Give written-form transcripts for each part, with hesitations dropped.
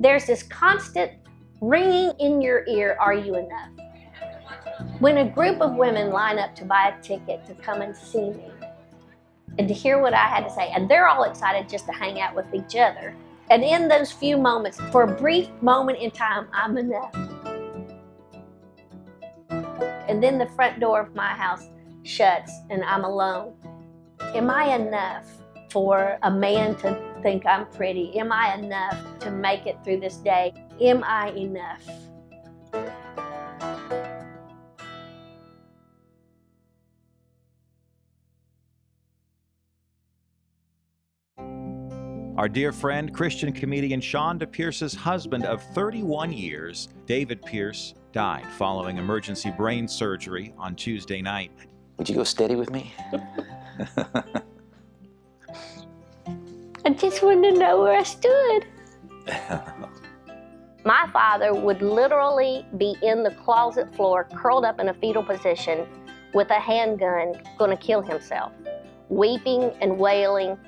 There's this constant ringing in your ear, are you enough? When a group of women line up to buy a ticket to come and see me and to hear what I had to say, and they're all excited just to hang out with each other. And in those few moments, for a brief moment in time, I'm enough. And then the front door of my house shuts and I'm alone. Am I enough for a man to think I'm pretty? Am I enough to make it through this day? Am I enough? Our dear friend, Christian comedian Chonda Pierce's husband of 31 years, David Pierce, died following emergency brain surgery on Tuesday night. Would you go steady with me? I just wanted to know where I stood. My father would literally be in the closet floor, curled up in a fetal position with a handgun, going to kill himself, weeping and wailing.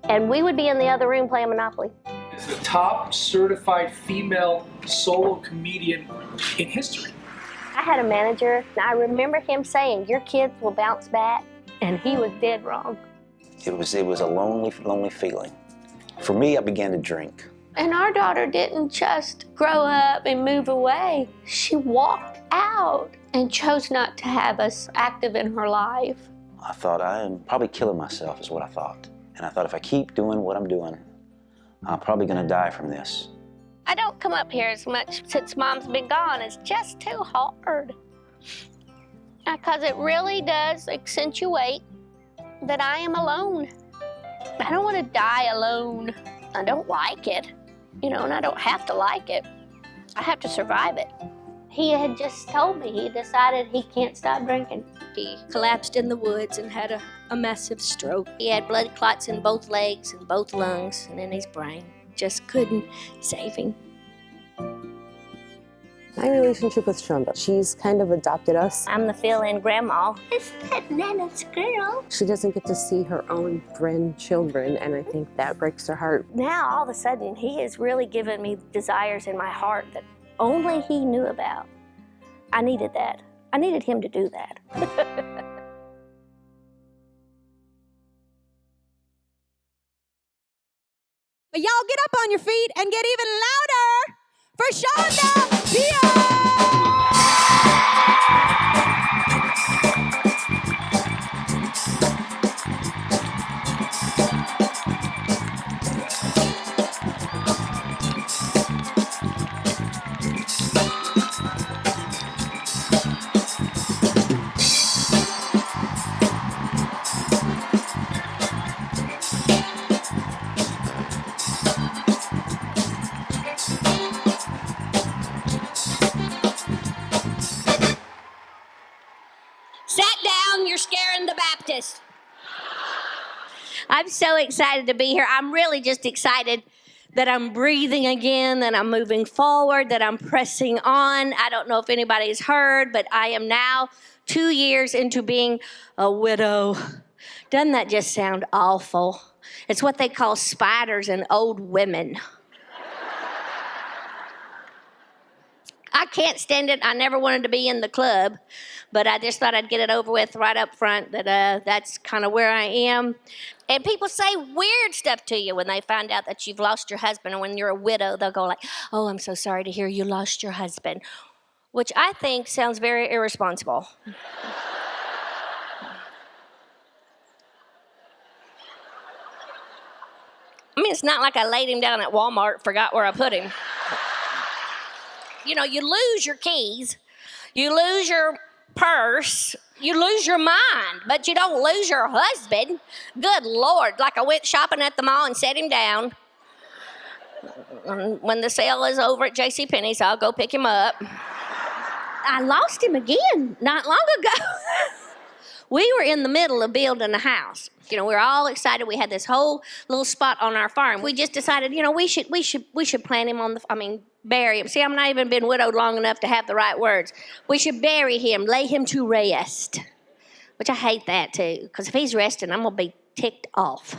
And we would be in the other room playing Monopoly. It's the top certified female solo comedian in history. I had a manager, and I remember him saying, your kids will bounce back, and he was dead wrong. It was a lonely, lonely feeling. For me, I began to drink. And our daughter didn't just grow up and move away. She walked out and chose not to have us active in her life. I thought, I am probably killing myself, is what I thought. And I thought, if I keep doing what I'm doing, I'm probably gonna die from this. I don't come up here as much since Mom's been gone. It's just too hard. Because it really does accentuate that I am alone. I don't want to die alone. I don't like it, and I don't have to like it. I have to survive it. He had just told me he decided he can't stop drinking. He collapsed in the woods and had a massive stroke. He had blood clots in both legs and both lungs and in his brain. Just couldn't save him. My relationship with Chonda, she's kind of adopted us. I'm the fill-in grandma. It's that Nana's girl. She doesn't get to see her own grandchildren, and I think that breaks her heart. Now, all of a sudden, he has really given me desires in my heart that only he knew about. I needed that. I needed him to do that. But y'all get up on your feet and get even louder for Chonda Pierce! I'm so excited to be here. I'm really just excited that I'm breathing again, that I'm moving forward, that I'm pressing on. I don't know if anybody's heard, but I am now 2 years into being a widow. Doesn't that just sound awful? It's what they call spiders and old women. I can't stand it. I never wanted to be in the club, but I just thought I'd get it over with right up front that that's kind of where I am. And people say weird stuff to you when they find out that you've lost your husband. And when you're a widow, they'll go like, oh, I'm so sorry to hear you lost your husband, which I think sounds very irresponsible. I mean, it's not like I laid him down at Walmart, forgot where I put him. You lose your keys, you lose your purse, you lose your mind, but you don't lose your husband. Good Lord, like I went shopping at the mall and set him down. When the sale is over at JCPenney's, I'll go pick him up. I lost him again not long ago. We were in the middle of building a house. We were all excited. We had this whole little spot on our farm. We just decided, we should plant him bury him. See, I'm not even been widowed long enough to have the right words. We should bury him, lay him to rest, which I hate that too, because if he's resting, I'm gonna be ticked off.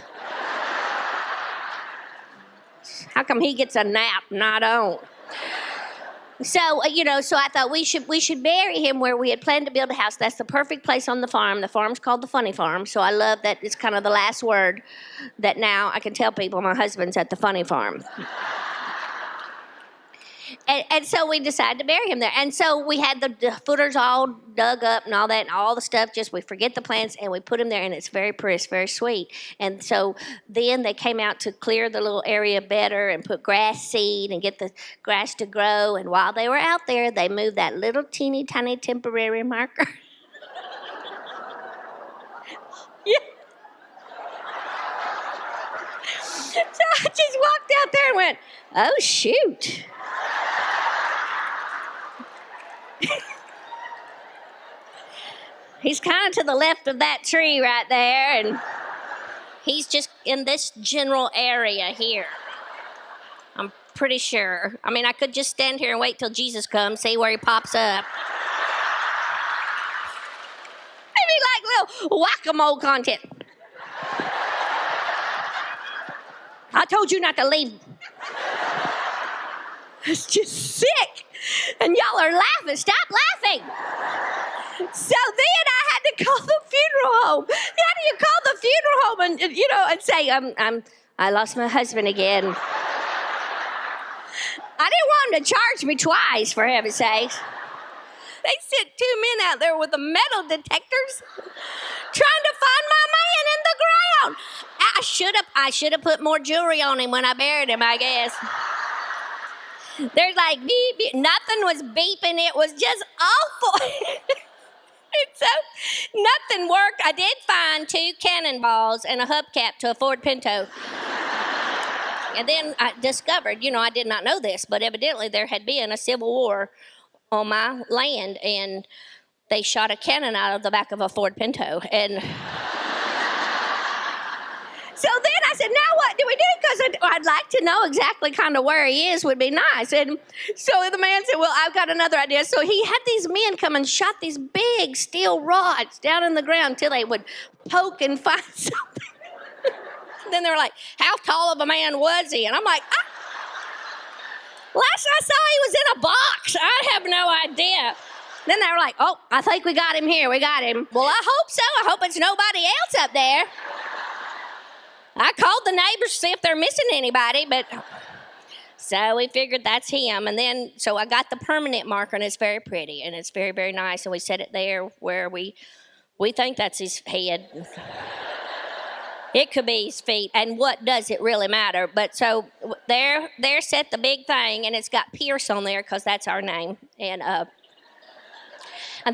How come he gets a nap and I don't? So, so I thought we should bury him where we had planned to build a house. That's the perfect place on the farm. The farm's called the Funny Farm. So I love that it's kind of the last word that now I can tell people my husband's at the Funny Farm. And so we decided to bury him there. And so we had the footers all dug up and all that and all the stuff. Just we forget the plants and we put him there, and it's very pretty, it's very sweet. And so then they came out to clear the little area better and put grass seed and get the grass to grow. And while they were out there, they moved that little teeny tiny temporary marker. Yeah. So I just walked out there and went, oh, shoot. He's kind of to the left of that tree right there, and he's just in this general area here. I'm pretty sure. I mean, I could just stand here and wait till Jesus comes, see where he pops up. Maybe like little whack-a-mole content. I told you not to leave. It's just sick. And y'all are laughing. Stop laughing. So then I had to call the funeral home. How do you call the funeral home and say, I lost my husband again. I didn't want them to charge me twice, for heaven's sakes. They sent 2 men out there with the metal detectors trying to find my man in the ground. I should have put more jewelry on him when I buried him, I guess. There's like beep, beep. Nothing was beeping. It was just awful. So nothing worked. I did find 2 cannonballs and a hubcap to a Ford Pinto. And then I discovered, I did not know this, but evidently there had been a civil war on my land, and they shot a cannon out of the back of a Ford Pinto. And so then I said, now what do we do? Because I'd like to know exactly kind of where he is would be nice. And so the man said, well, I've got another idea. So he had these men come and shot these big steel rods down in the ground until they would poke and find something. Then they were like, how tall of a man was he? And I'm like, last I saw he was in a box. I have no idea. Then they were like, oh, I think we got him here. We got him. Well, I hope so. I hope it's nobody else up there. I called the neighbors to see if they're missing anybody, but so we figured that's him. And then, so I got the permanent marker, and it's very pretty, and it's very, very nice. And we set it there where we think that's his head. It could be his feet, and what does it really matter? But so there set the big thing, and it's got Pierce on there because that's our name. And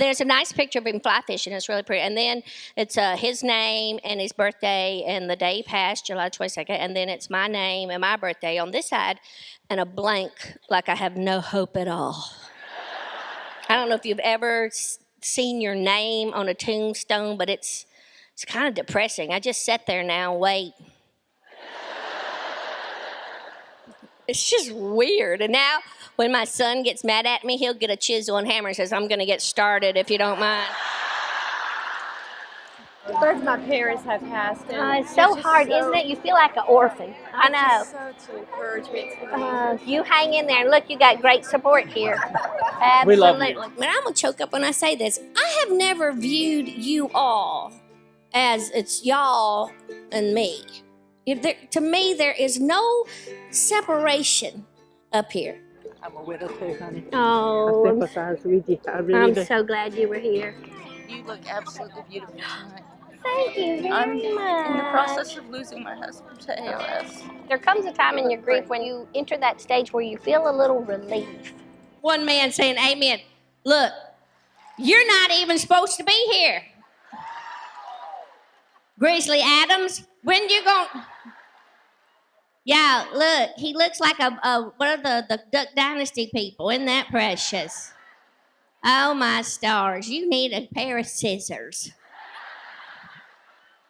there's a nice picture of him fly fishing. It's really pretty. And then it's his name and his birthday and the day passed, July 22nd. And then it's my name and my birthday on this side and a blank, like I have no hope at all. I don't know if you've ever seen your name on a tombstone, but it's kind of depressing. I just sit there now and wait. It's just weird. And now when my son gets mad at me, he'll get a chisel and hammer and says, I'm going to get started if you don't mind. Both my parents have passed. It's so hard, isn't it? You feel like an orphan. I know. Just so to encourage me. You hang in there, and look, you got great support here. Absolutely. We love you. Man, I'm going to choke up when I say this. I have never viewed you all as it's y'all and me. To me, there is no separation up here. I'm a widow too, honey. Oh, I sympathize with you. I really do. I'm so glad you were here. You look absolutely beautiful tonight. Thank you very I'm much. in the process of losing my husband to ALS. There comes a time in your grief when you enter that stage where you feel a little relief. One man saying, amen. Look, you're not even supposed to be here. Grizzly Adams, when you going? Yeah, look, he looks like one of the Duck Dynasty people. Isn't that precious? Oh, my stars. You need a pair of scissors.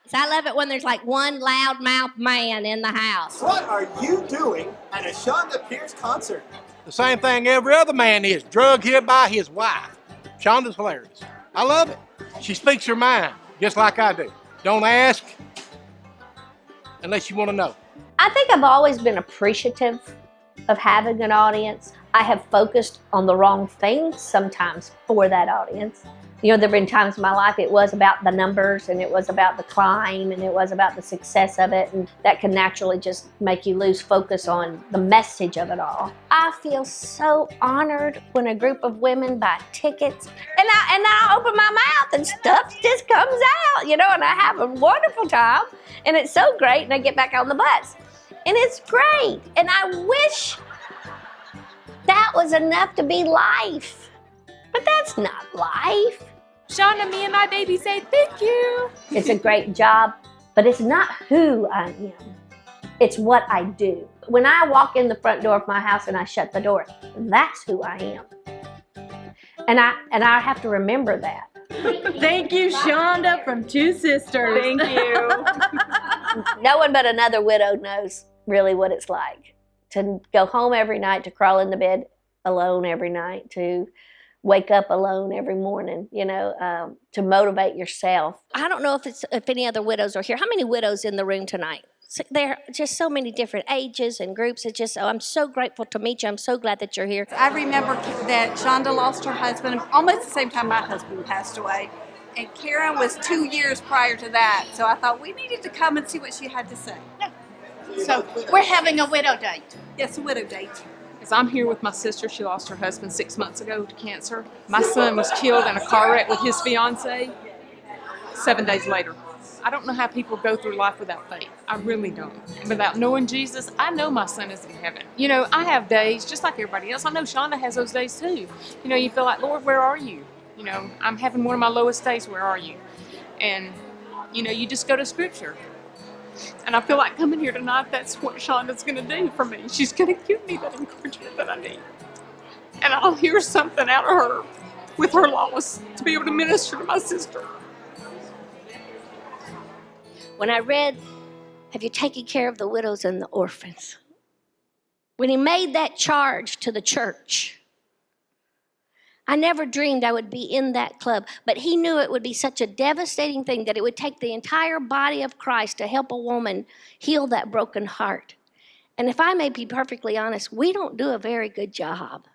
So I love it when there's like one loudmouth man in the house. What are you doing at a Chonda Pierce concert? The same thing every other man is, drugged here by his wife. Chonda's hilarious. I love it. She speaks her mind, just like I do. Don't ask unless you want to know. I think I've always been appreciative of having an audience. I have focused on the wrong things sometimes for that audience. You know, there have been times in my life it was about the numbers and it was about the climb and it was about the success of it, and that can naturally just make you lose focus on the message of it all. I feel so honored when a group of women buy tickets and I open my mouth and stuff just comes out, you know, and I have a wonderful time and it's so great, and I get back on the bus and it's great, and I wish that was enough to be life, but that's not life. Chonda, me and my baby say thank you. It's a great job, but it's not who I am. It's what I do. When I walk in the front door of my house and I shut the door, that's who I am. And I have to remember that. Thank you, Chonda from Two Sisters. Thank you. No one but another widow knows really what it's like to go home every night, to crawl in the bed alone every night, to wake up alone every morning, you know, to motivate yourself. I don't know if any other widows are here. How many widows in the room tonight? There are just so many different ages and groups. It's just, I'm so grateful to meet you. I'm so glad that you're here. I remember that Chonda lost her husband almost the same time my husband passed away. And Karen was 2 years prior to that. So I thought we needed to come and see what she had to say. So we're having a widow date. Yes, a widow date. Because I'm here with my sister. She lost her husband 6 months ago to cancer. My son was killed in a car wreck with his fiance 7 days later. I don't know how people go through life without faith. I really don't. And without knowing Jesus, I know my son is in heaven. You know, I have days just like everybody else. I know Chonda has those days too. You know, you feel like, Lord, where are you? You know, I'm having one of my lowest days. Where are you? And, you know, you just go to Scripture. And I feel like coming here tonight, that's what Chonda's going to do for me. She's going to give me that encouragement that I need. And I'll hear something out of her with her loss to be able to minister to my sister. When I read, have you taken care of the widows and the orphans? When he made that charge to the church, I never dreamed I would be in that club, but he knew it would be such a devastating thing that it would take the entire body of Christ to help a woman heal that broken heart. And if I may be perfectly honest, we don't do a very good job.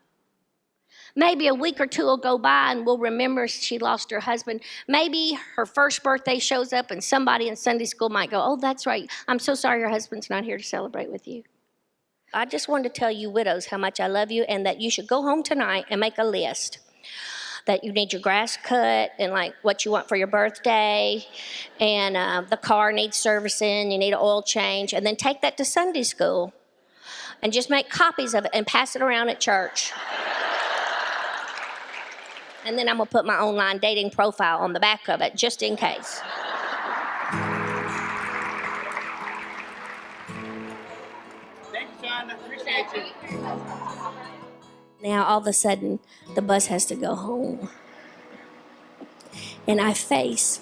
Maybe a week or two will go by and we'll remember she lost her husband. Maybe her first birthday shows up and somebody in Sunday school might go, oh, that's right. I'm so sorry your husband's not here to celebrate with you. I just wanted to tell you widows how much I love you, and that you should go home tonight and make a list. That you need your grass cut and like what you want for your birthday, and the car needs servicing, you need an oil change, and then take that to Sunday school and just make copies of it and pass it around at church. And then I'm gonna put my online dating profile on the back of it, just in case. Thank you, Chonda. Appreciate you. Now, all of a sudden, the bus has to go home. And I face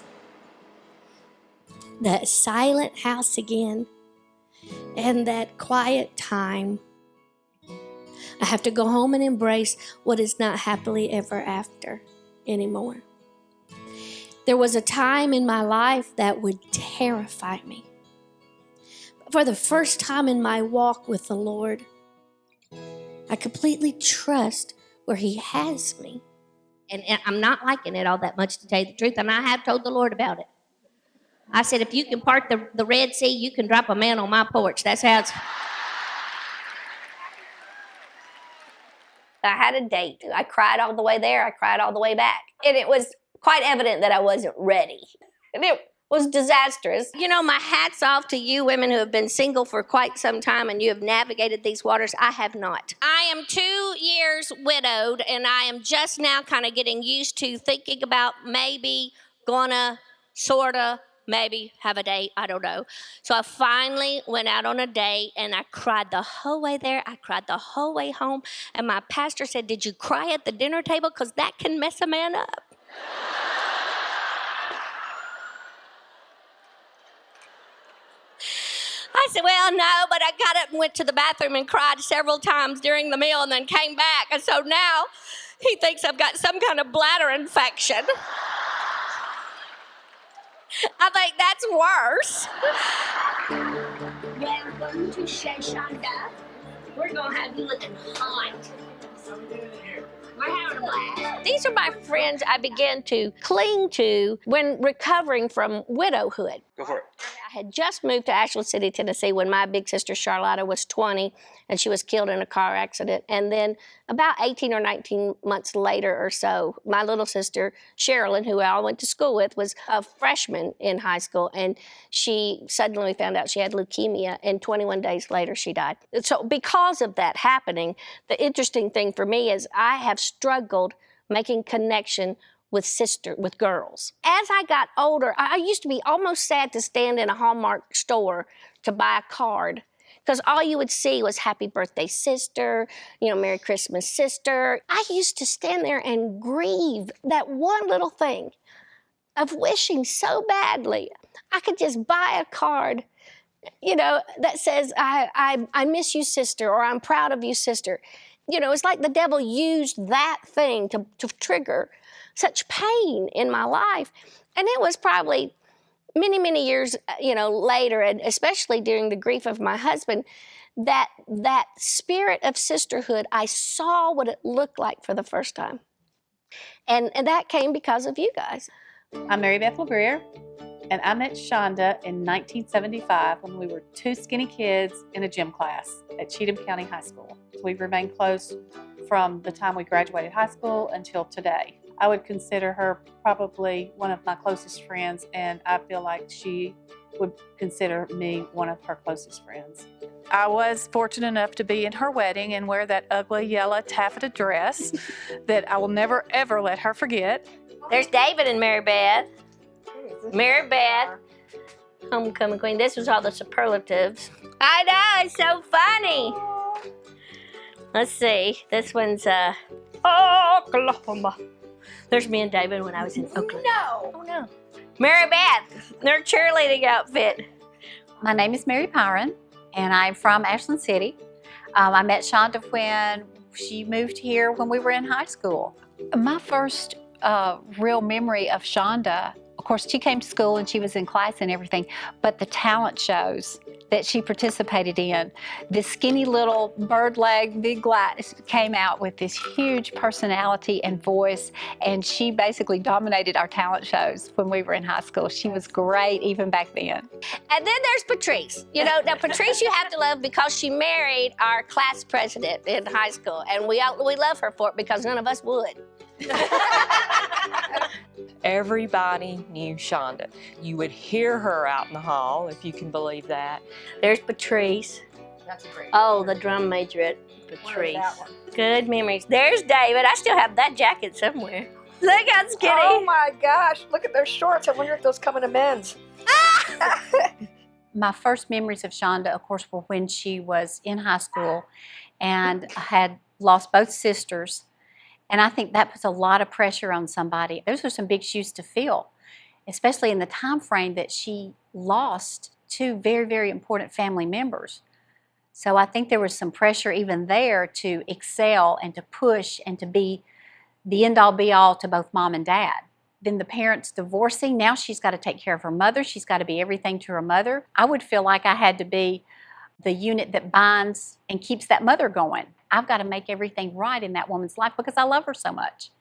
that silent house again and that quiet time. I have to go home and embrace what is not happily ever after anymore. There was a time in my life that would terrify me. But for the first time in my walk with the Lord, I completely trust where He has me. And I'm not liking it all that much, to tell you the truth, and I have told the Lord about it. I said, if you can part the Red Sea, you can drop a man on my porch. That's how it's... I had a date. I cried all the way there. I cried all the way back. And it was quite evident that I wasn't ready. And it was disastrous. You know, my hat's off to you women who have been single for quite some time and you have navigated these waters. I have not. I am 2 years widowed, and I am just now kind of getting used to thinking about maybe gonna sorta maybe have a date. I don't know. So I finally went out on a date, and I cried the whole way there. I cried the whole way home. And my pastor said, did you cry at the dinner table? Because that can mess a man up. I said, well, no, but I got up and went to the bathroom and cried several times during the meal and then came back. And so now he thinks I've got some kind of bladder infection. I think that's worse. Welcome to Shonda. We're gonna have you looking hot. We're having a blast. These are my friends I began to cling to when recovering from widowhood. Go for it. I had just moved to Ashland City, Tennessee when my big sister Charlotta was 20 and she was killed in a car accident. And then about 18 or 19 months later or so, my little sister Sherilyn, who I went to school with, was a freshman in high school, and she suddenly found out she had leukemia, and 21 days later she died. So because of that happening, the interesting thing for me is I have struggled making connection with girls. As I got older, I used to be almost sad to stand in a Hallmark store to buy a card, because all you would see was happy birthday sister, Merry Christmas sister. I used to stand there and grieve that one little thing of wishing so badly I could just buy a card, that says, I miss you, sister, or I'm proud of you, sister. It's like the devil used that thing to trigger such pain in my life. And it was probably many, many years, later, and especially during the grief of my husband, that spirit of sisterhood, I saw what it looked like for the first time. And that came because of you guys. I'm Mary Beth LeBrier, and I met Chonda in 1975 when we were two skinny kids in a gym class at Cheatham County High School. We've remained close from the time we graduated high school until today. I would consider her probably one of my closest friends, and I feel like she would consider me one of her closest friends. I was fortunate enough to be in her wedding and wear that ugly yellow taffeta dress that I will never, ever let her forget. There's David and Mary Beth. Mary Beth, homecoming queen. This was all the superlatives. I know, it's so funny. Let's see. This one's Oklahoma. There's me and David when I was in Oklahoma. No. Oh, no. Mary Beth, their cheerleading outfit. My name is Mary Pyron, and I'm from Ashland City. I met Chonda when she moved here when we were in high school. My first real memory of Chonda, of course, she came to school and she was in class and everything, but the talent shows that she participated in, this skinny little bird leg, big light came out with this huge personality and voice, and she basically dominated our talent shows when we were in high school. She was great even back then. And then there's Patrice. Now Patrice you have to love because she married our class president in high school, and we love her for it because none of us would. Everybody knew Chonda. You would hear her out in the hall, if you can believe that. There's Patrice. That's a great the drum major Patrice. Good memories. There's David. I still have that jacket somewhere. Look how skinny. Oh my gosh, look at those shorts. I wonder if those come in a men's. My first memories of Chonda, of course, were when she was in high school and had lost both sisters. And I think that puts a lot of pressure on somebody. Those are some big shoes to fill, especially in the time frame that she lost two very, very important family members. So I think there was some pressure even there to excel and to push and to be the end-all be-all to both mom and dad. Then the parents divorcing, now she's got to take care of her mother. She's got to be everything to her mother. I would feel like I had to be the unit that binds and keeps that mother going. I've got to make everything right in that woman's life because I love her so much.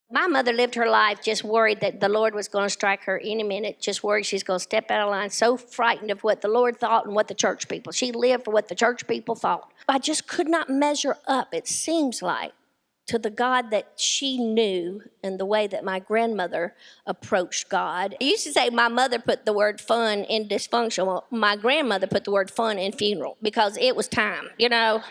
My mother lived her life just worried that the Lord was going to strike her any minute, just worried she's going to step out of line, so frightened of what the Lord thought and what the church people. She lived for what the church people thought. I just could not measure up, it seems like, to the God that she knew and the way that my grandmother approached God. I used to say my mother put the word fun in dysfunction. Well, my grandmother put the word fun in funeral because it was time,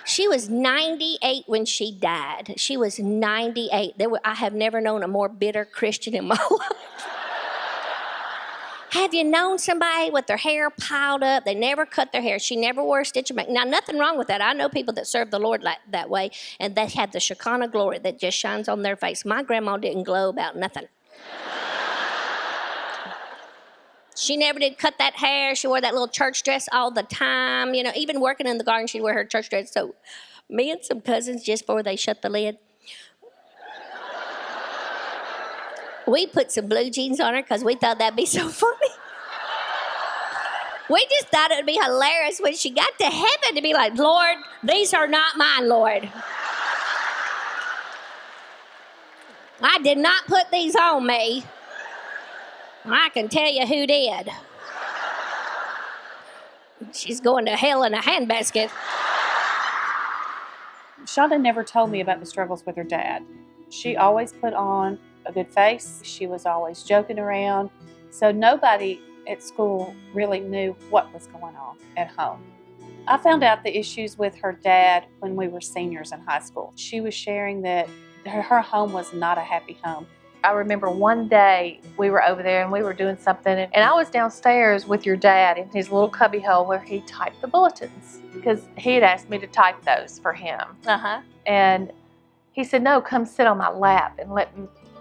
She was 98 when she died. She was 98. I have never known a more bitter Christian in my life. Have you known somebody with their hair piled up? They never cut their hair. She never wore a stitch of makeup. Now, nothing wrong with that. I know people that serve the Lord that way, and they have the Shekinah glory that just shines on their face. My grandma didn't glow about nothing. She never did cut that hair. She wore that little church dress all the time. Even working in the garden, she'd wear her church dress. So me and some cousins, just before they shut the lid, we put some blue jeans on her because we thought that'd be so funny. We just thought it would be hilarious when she got to heaven to be like, Lord, these are not mine, Lord. I did not put these on me. I can tell you who did. She's going to hell in a handbasket. Chonda never told me about the struggles with her dad. She always put on a good face. She was always joking around. So nobody at school really knew what was going on at home. I found out the issues with her dad when we were seniors in high school. She was sharing that her home was not a happy home. I remember one day we were over there and we were doing something, and I was downstairs with your dad in his little cubbyhole where he typed the bulletins because he had asked me to type those for him. And he said, no, come sit on my lap and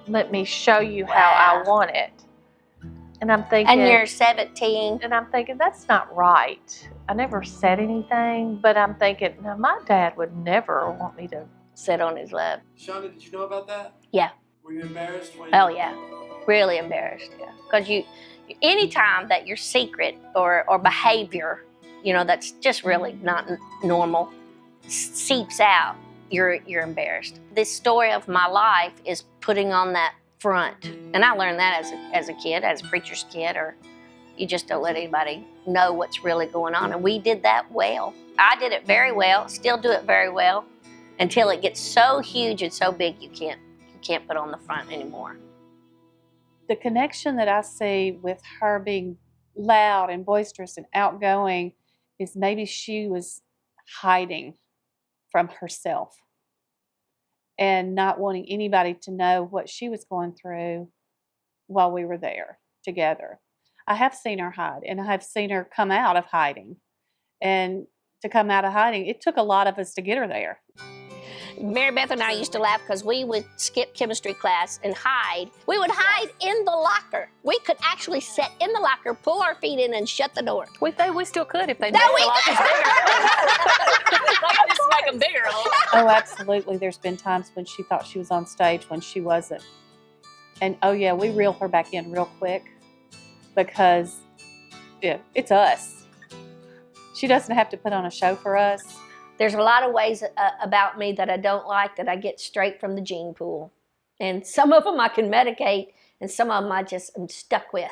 let me show you how I want it. And I'm thinking. And you're 17. And I'm thinking, that's not right. I never said anything, but I'm thinking, no, my dad would never want me to sit on his lap. Chonda, did you know about that? Yeah. Were you embarrassed? Oh, yeah. Really embarrassed, yeah. Because anytime that your secret or behavior, that's just really not normal, seeps out, you're embarrassed. This story of my life is putting on that front. And I learned that as a kid, as a preacher's kid, or you just don't let anybody know what's really going on. And we did that well. I did it very well, still do it very well, until it gets so huge and so big you can't put on the front anymore. The connection that I see with her being loud and boisterous and outgoing is maybe she was hiding from herself and not wanting anybody to know what she was going through while we were there together. I have seen her hide, and I have seen her come out of hiding. And to come out of hiding, it took a lot of us to get her there. Mary Beth and I used to laugh because we would skip chemistry class and hide. We would hide in the locker. We could actually sit in the locker, pull our feet in, and shut the door. We still could if they made the lockers bigger. They could just make them bigger. Oh, absolutely. There's been times when she thought she was on stage when she wasn't. And oh yeah, we reel her back in real quick because it's us. She doesn't have to put on a show for us. There's a lot of ways about me that I don't like that I get straight from the gene pool. And some of them I can medicate, and some of them I just am stuck with.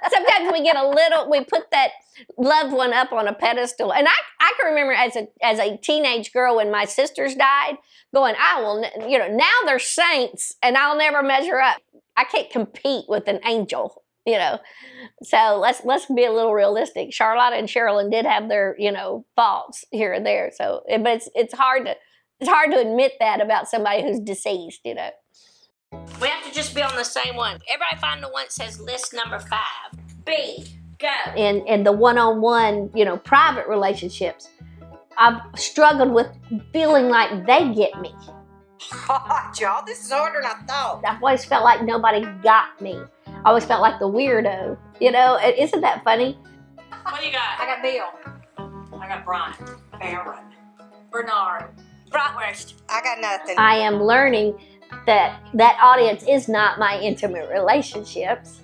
Sometimes we put that loved one up on a pedestal. And I can remember as a teenage girl when my sisters died, going, now they're saints, and I'll never measure up. I can't compete with an angel. So let's be a little realistic. Charlotte and Sherilyn did have their, faults here and there. So, but it's hard to admit that about somebody who's deceased, We have to just be on the same one. Everybody find the one that says list number 5. B, go. In the one-on-one, private relationships, I've struggled with feeling like they get me. God, y'all, this is harder than I thought. I've always felt like nobody got me. I always felt like the weirdo, Isn't that funny? What do you got? I got Bill. I got Brian. Aaron. Bernard. Bratwurst. I got nothing. I am learning that audience is not my intimate relationships.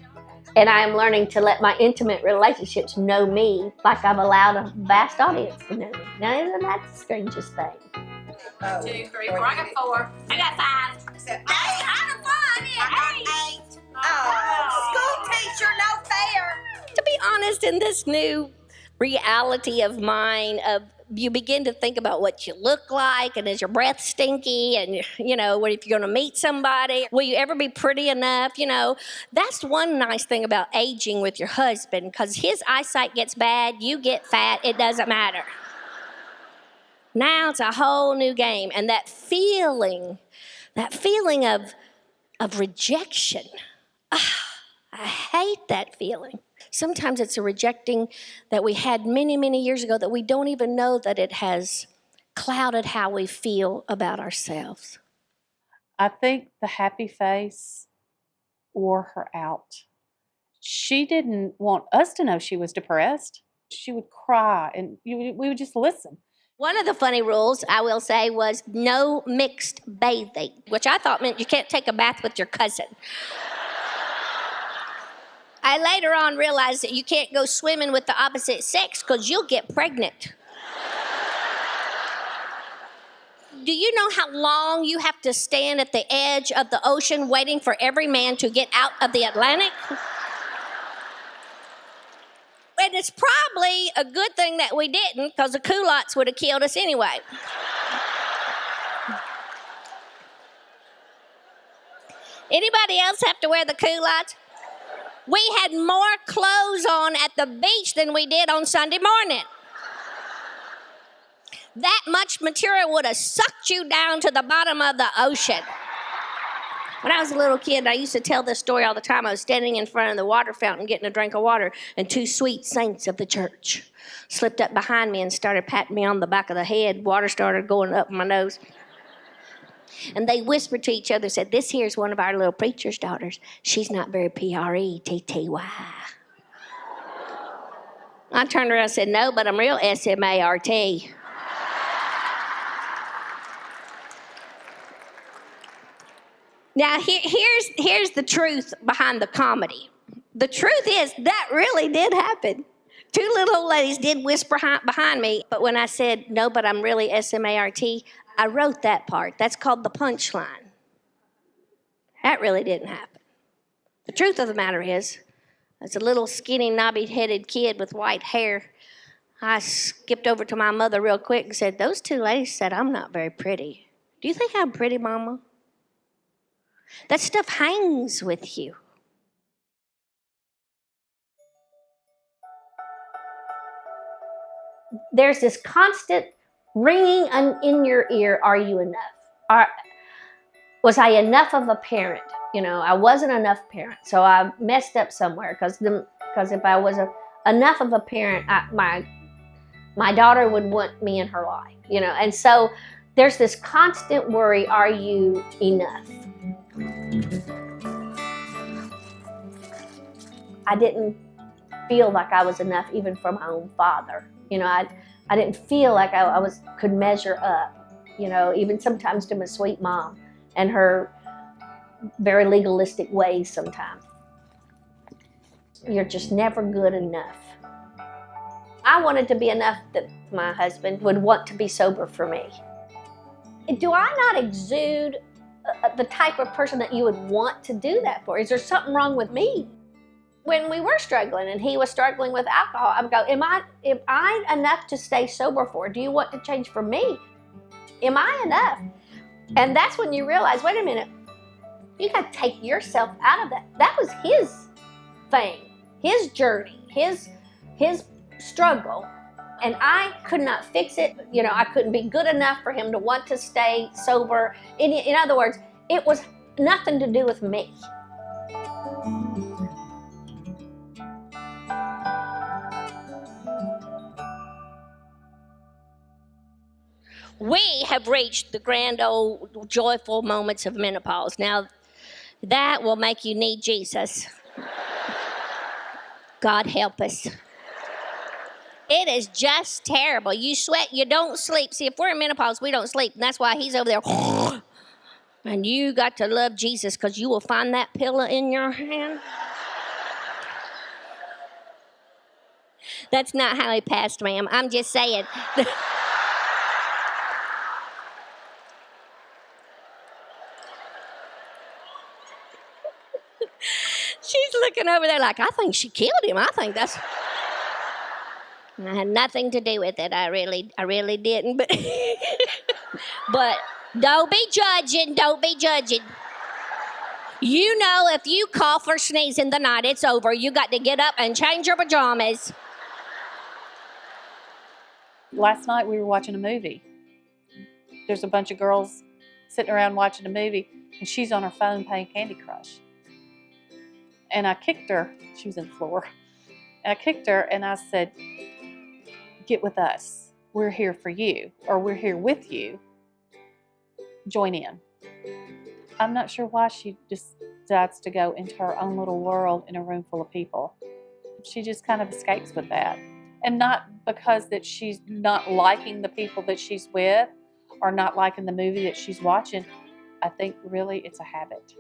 And I am learning to let my intimate relationships know me like I've allowed a vast audience to know me. Now, isn't that the strangest thing? 1, 2, 3, 4. I got 4. I got 5. So 8. I got 5. Yeah, 8. Oh, school teacher, no fair. To be honest, in this new reality of mine, you begin to think about what you look like, and is your breath stinky, and what if you're going to meet somebody? Will you ever be pretty enough? That's one nice thing about aging with your husband, because his eyesight gets bad, you get fat, it doesn't matter. Now it's a whole new game, and that feeling of rejection. I hate that feeling. Sometimes it's a rejecting that we had many, many years ago that we don't even know that it has clouded how we feel about ourselves. I think the happy face wore her out. She didn't want us to know she was depressed. She would cry, and we would just listen. One of the funny rules, I will say, was no mixed bathing, which I thought meant you can't take a bath with your cousin. I later on realized that you can't go swimming with the opposite sex because you'll get pregnant. Do you know how long you have to stand at the edge of the ocean waiting for every man to get out of the Atlantic? And it's probably a good thing that we didn't, because the culottes would have killed us anyway. Anybody else have to wear the culottes? We had more clothes on at the beach than we did on Sunday morning. That much material would have sucked you down to the bottom of the ocean. When I was a little kid, I used to tell this story all the time. I was standing in front of the water fountain getting a drink of water, and two sweet saints of the church slipped up behind me and started patting me on the back of the head. Water started going up my nose. And they whispered to each other, said, "This here's one of our little preacher's daughters. She's not very pretty." I turned around and said, "No, but I'm real SMART." Now, here's the truth behind the comedy. The truth is, that really did happen. Two little old ladies did whisper behind me, but when I said, "No, but I'm really SMART," I wrote that part. That's called the punchline. That really didn't happen. The truth of the matter is, as a little skinny, knobby-headed kid with white hair, I skipped over to my mother real quick and said, "Those two ladies said I'm not very pretty. Do you think I'm pretty, Mama?" That stuff hangs with you. There's this constant ringing in your ear, are you enough? Was I enough of a parent? You know, I wasn't enough parent, so I messed up somewhere, because if I was enough of a parent, my daughter would want me in her life, you know. And so there's this constant worry, are you enough? I didn't feel like I was enough even for my own father. You know, I didn't feel like I could measure up, you know, even sometimes to my sweet mom and her very legalistic ways sometimes. You're just never good enough. I wanted to be enough that my husband would want to be sober for me. Do I not exude the type of person that you would want to do that for? Is there something wrong with me? When we were struggling and he was struggling with alcohol, I would go, am I enough to stay sober for? Do you want to change for me? Am I enough? And that's when you realize, wait a minute, you got to take yourself out of that. That was his thing, his journey, his struggle. And I could not fix it. You know, I couldn't be good enough for him to want to stay sober. In other words, it was nothing to do with me. We have reached the grand old joyful moments of menopause. Now, that will make you need Jesus. God help us. It is just terrible. You sweat, you don't sleep. See, if we're in menopause, we don't sleep. And that's why he's over there. And you got to love Jesus, because you will find that pillow in your hand. That's not how he passed, ma'am. I'm just saying. She's looking over there like, I think she killed him. I think that's... I had nothing to do with it. I really didn't. But, but don't be judging. Don't be judging. You know, if you cough or sneeze in the night, it's over. You got to get up and change your pajamas. Last night we were watching a movie. There's a bunch of girls sitting around watching a movie, and she's on her phone playing Candy Crush. And I kicked her. She was in the floor. And I kicked her, and I said, "Get with us. We're here for you, or we're here with you. Join in." I'm not sure why she just decides to go into her own little world in a room full of people. She just kind of escapes with that. And not because that she's not liking the people that she's with or not liking the movie that she's watching. I think really it's a habit.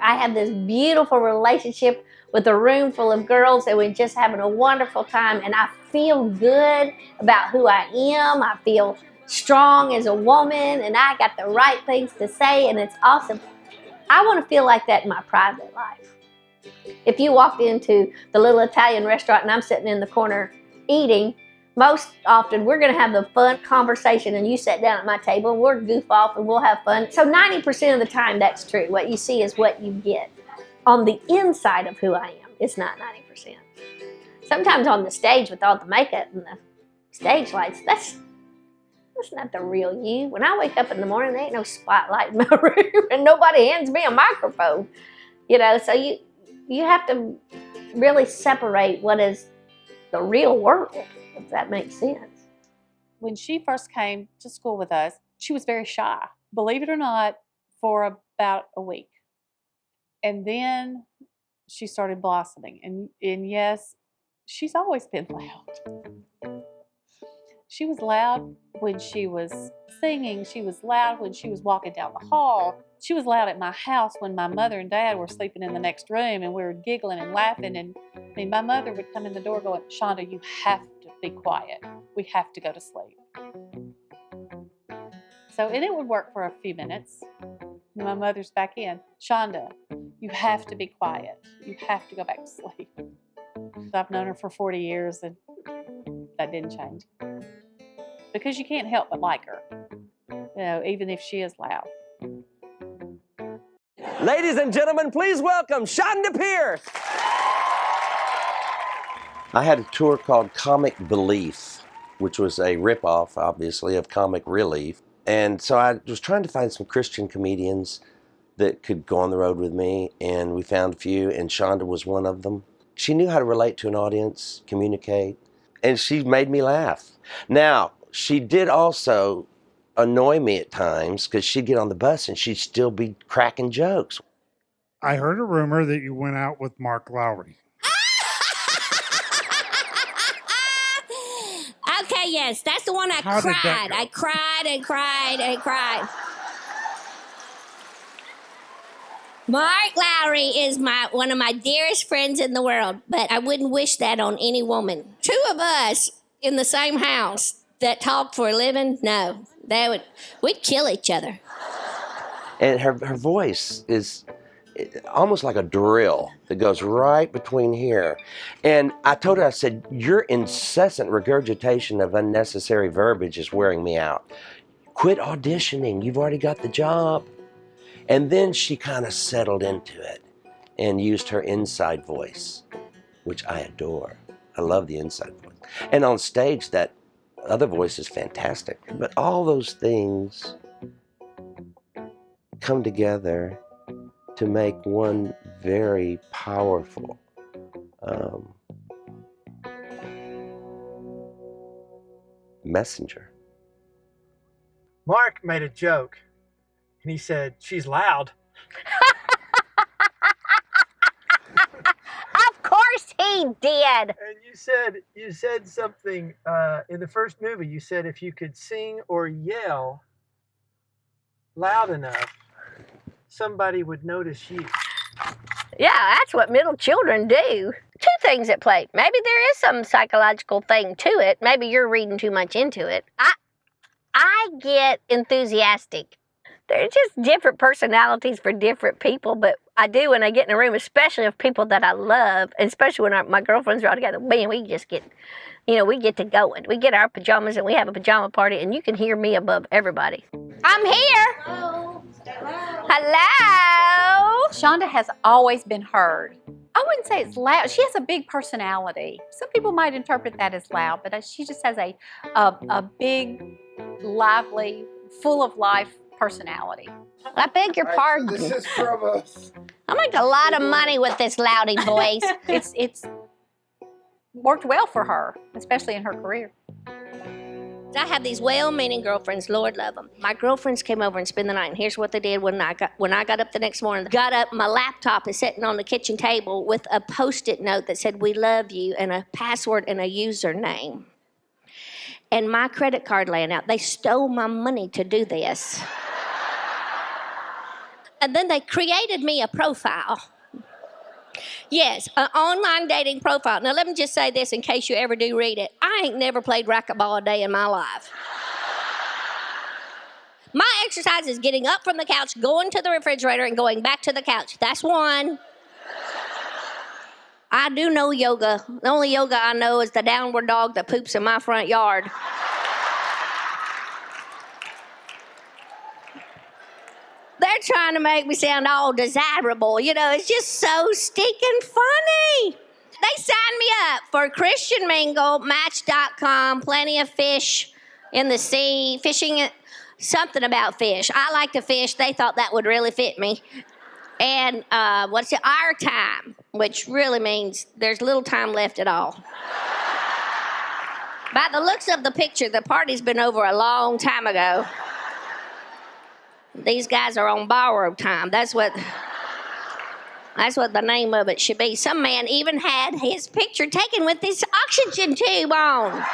I have this beautiful relationship with a room full of girls, and we're just having a wonderful time, and I feel good about who I am. I feel strong as a woman, and I got the right things to say, and it's awesome. I want to feel like that in my private life. If you walked into the little Italian restaurant and I'm sitting in the corner eating, most often we're going to have the fun conversation, and you sit down at my table and we'll goof off and we'll have fun. So 90% of the time that's true. What you see is what you get. On the inside of who I am, it's not 90%. Sometimes on the stage with all the makeup and the stage lights, that's not the real you. When I wake up in the morning, there ain't no spotlight in my room and nobody hands me a microphone. You know, so you have to really separate what is the real world, if that makes sense. When she first came to school with us, she was very shy, believe it or not, for about a week. And then she started blossoming. And yes, she's always been loud. She was loud when she was singing. She was loud when she was walking down the hall. She was loud at my house when my mother and dad were sleeping in the next room and we were giggling and laughing. And I mean, my mother would come in the door going, Chonda, you have to be quiet. We have to go to sleep. So, and it would work for a few minutes. And my mother's back in. Chonda, you have to be quiet. You have to go back to sleep. I've known her for 40 years and that didn't change. Because you can't help but like her, you know, even if she is loud. Ladies and gentlemen, please welcome Chonda Pierce. I had a tour called Comic Belief, which was a ripoff, obviously, of Comic Relief. And so I was trying to find some Christian comedians that could go on the road with me, and we found a few, and Chonda was one of them. She knew how to relate to an audience, communicate, and she made me laugh. Now, she did also annoy me at times because she'd get on the bus and she'd still be cracking jokes. I heard a rumor that you went out with Mark Lowry. Okay, yes, that's the one I How did that cried. go? I cried and cried and cried. Mark Lowry is one of my dearest friends in the world, but I wouldn't wish that on any woman. Two of us in the same house that talk for a living, no, we'd kill each other. And her voice is almost like a drill that goes right between here. And I told her, I said, your incessant regurgitation of unnecessary verbiage is wearing me out. Quit auditioning, you've already got the job. And then she kind of settled into it and used her inside voice, which I adore. I love the inside voice. And on stage, that other voice is fantastic. But all those things come together to make one very powerful messenger. Mark made a joke, and he said, she's loud. Of course he did. And you said something in the first movie. You said if you could sing or yell loud enough, somebody would notice you. Yeah, that's what middle children do. Two things at play. Maybe there is some psychological thing to it. Maybe you're reading too much into it. I get enthusiastic. They're just different personalities for different people, but I do when I get in a room, especially of people that I love, and especially when my girlfriends are all together. Man, we just get, we get to going. We get our pajamas and we have a pajama party, and you can hear me above everybody. I'm here. Hello. Hello. Chonda has always been heard. I wouldn't say it's loud. She has a big personality. Some people might interpret that as loud, but she just has a big, lively, full of life personality. I beg your pardon. This is from us. I make a lot of money with this loudy voice. It's worked well for her, especially in her career. I have these well-meaning girlfriends, Lord love them. My girlfriends came over and spent the night, and here's what they did when I got up the next morning. Got up, my laptop is sitting on the kitchen table with a Post-it note that said, "We love you," and a password and a username. And my credit card laying out. They stole my money to do this. And then they created me a profile. Yes, an online dating profile. Now, let me just say this in case you ever do read it. I ain't never played racquetball a day in my life. My exercise is getting up from the couch, going to the refrigerator, and going back to the couch. That's one. I do know yoga. The only yoga I know is the downward dog that poops in my front yard. They're trying to make me sound all desirable. You know, it's just so stinking funny. They signed me up for Christian Mingle, Match.com, plenty of fish in the sea, fishing, something about fish. I like to fish. They thought that would really fit me. And what's it? Our time, which really means there's little time left at all. By the looks of the picture, the party's been over a long time ago. These guys are on borrowed time. That's what the name of it should be. Some man even had his picture taken with this oxygen tube on.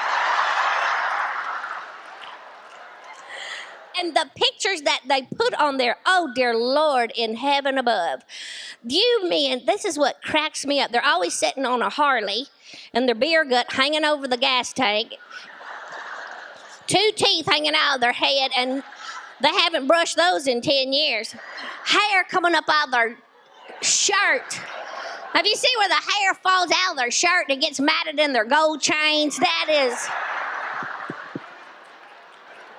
And the pictures that they put on there, oh dear Lord in heaven above. You men, this is what cracks me up. They're always sitting on a Harley and their beer gut hanging over the gas tank. 2 teeth hanging out of their head, and they haven't brushed those in 10 years. Hair coming up out of their shirt. Have you seen where the hair falls out of their shirt and it gets matted in their gold chains? That is...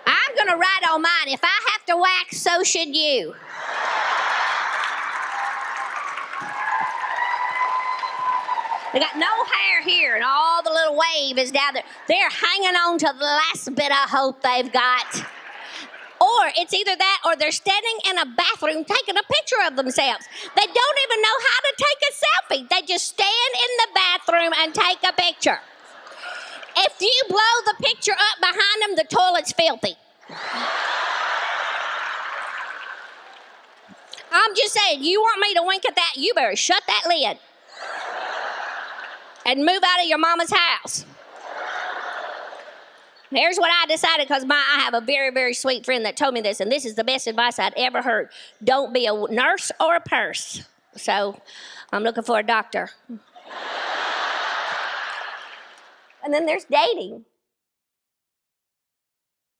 I'm going to write on mine. If I have to wax, so should you. They got no hair here, and all the little wave is down there. They're hanging on to the last bit of hope they've got. Or it's either that or they're standing in a bathroom taking a picture of themselves. They don't even know how to take a selfie. They just stand in the bathroom and take a picture. If you blow the picture up behind them, the toilet's filthy. I'm just saying, you want me to wink at that, you better shut that lid and move out of your mama's house. Here's what I decided, because I have a very, very sweet friend that told me this, and this is the best advice I'd ever heard. Don't be a nurse or a purse. So I'm looking for a doctor. And then there's dating.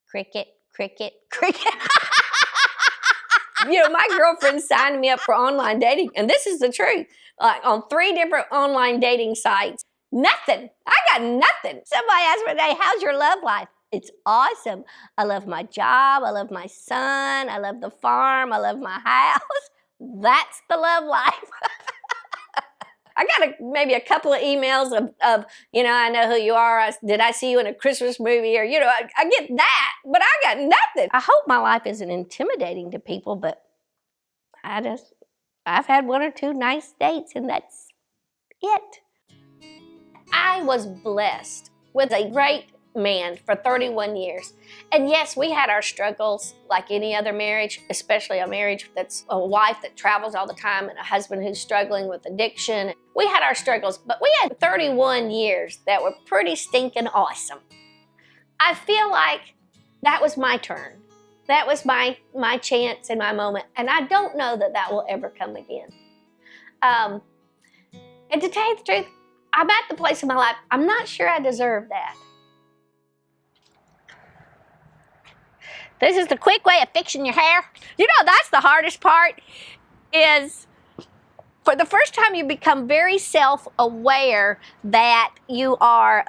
Cricket, cricket, cricket. You know, my girlfriend signed me up for online dating, and this is the truth. Like on 3 different online dating sites. Nothing. I got nothing. Somebody asked me today, how's your love life? It's awesome. I love my job. I love my son. I love the farm. I love my house. That's the love life. I got maybe a couple of emails of, you know, I know who you are. Did I see you in a Christmas movie? Or, you know, I get that, but I got nothing. I hope my life isn't intimidating to people, but I've had 1 or 2 nice dates, and that's it. I was blessed with a great man for 31 years. And yes, we had our struggles like any other marriage, especially a marriage that's a wife that travels all the time and a husband who's struggling with addiction. We had our struggles, but we had 31 years that were pretty stinking awesome. I feel like that was my turn. That was my chance and my moment. And I don't know that that will ever come again. And to tell you the truth, I'm at the place in my life, I'm not sure I deserve that. This is the quick way of fixing your hair. You know, that's the hardest part, is for the first time you become very self-aware that you are,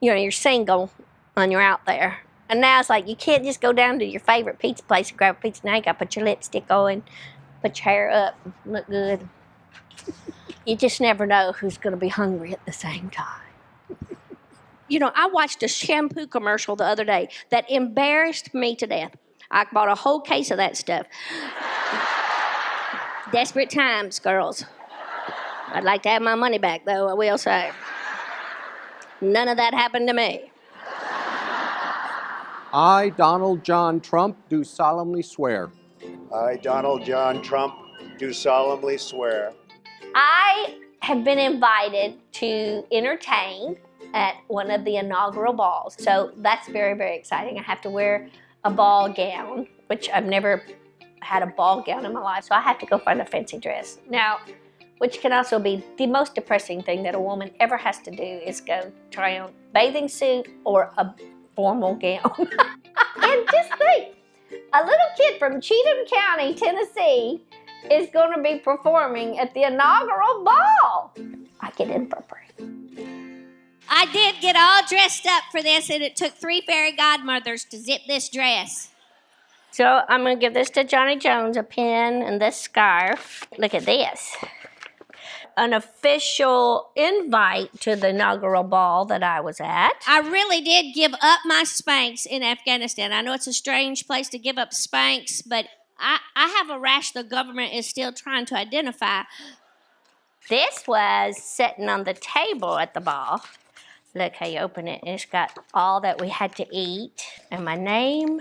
you know, you're single and you're out there. And now it's like, you can't just go down to your favorite pizza place and grab a pizza. Now you gotta put your lipstick on, put your hair up, look good. You just never know who's gonna be hungry at the same time. You know, I watched a shampoo commercial the other day that embarrassed me to death. I bought a whole case of that stuff. Desperate times, girls. I'd like to have my money back, though, I will say. None of that happened to me. I, Donald John Trump, do solemnly swear. I, Donald John Trump, do solemnly swear. I have been invited to entertain at one of the inaugural balls. So that's very, very exciting. I have to wear a ball gown, which I've never had a ball gown in my life, so I had to go find a fancy dress. Now, which can also be the most depressing thing that a woman ever has to do is go try on a bathing suit or a formal gown. And just think, a little kid from Cheatham County, Tennessee, is going to be performing at the inaugural ball. I get in for free. I did get all dressed up for this, and it took 3 fairy godmothers to zip this dress. So I'm going to give this to Johnny Jones, a pin and this scarf. Look at this. An official invite to the inaugural ball that I was at. I really did give up my Spanx in Afghanistan. I know it's a strange place to give up Spanx, but I have a rash the government is still trying to identify. This was sitting on the table at the ball. Look how you open it. It's got all that we had to eat. And my name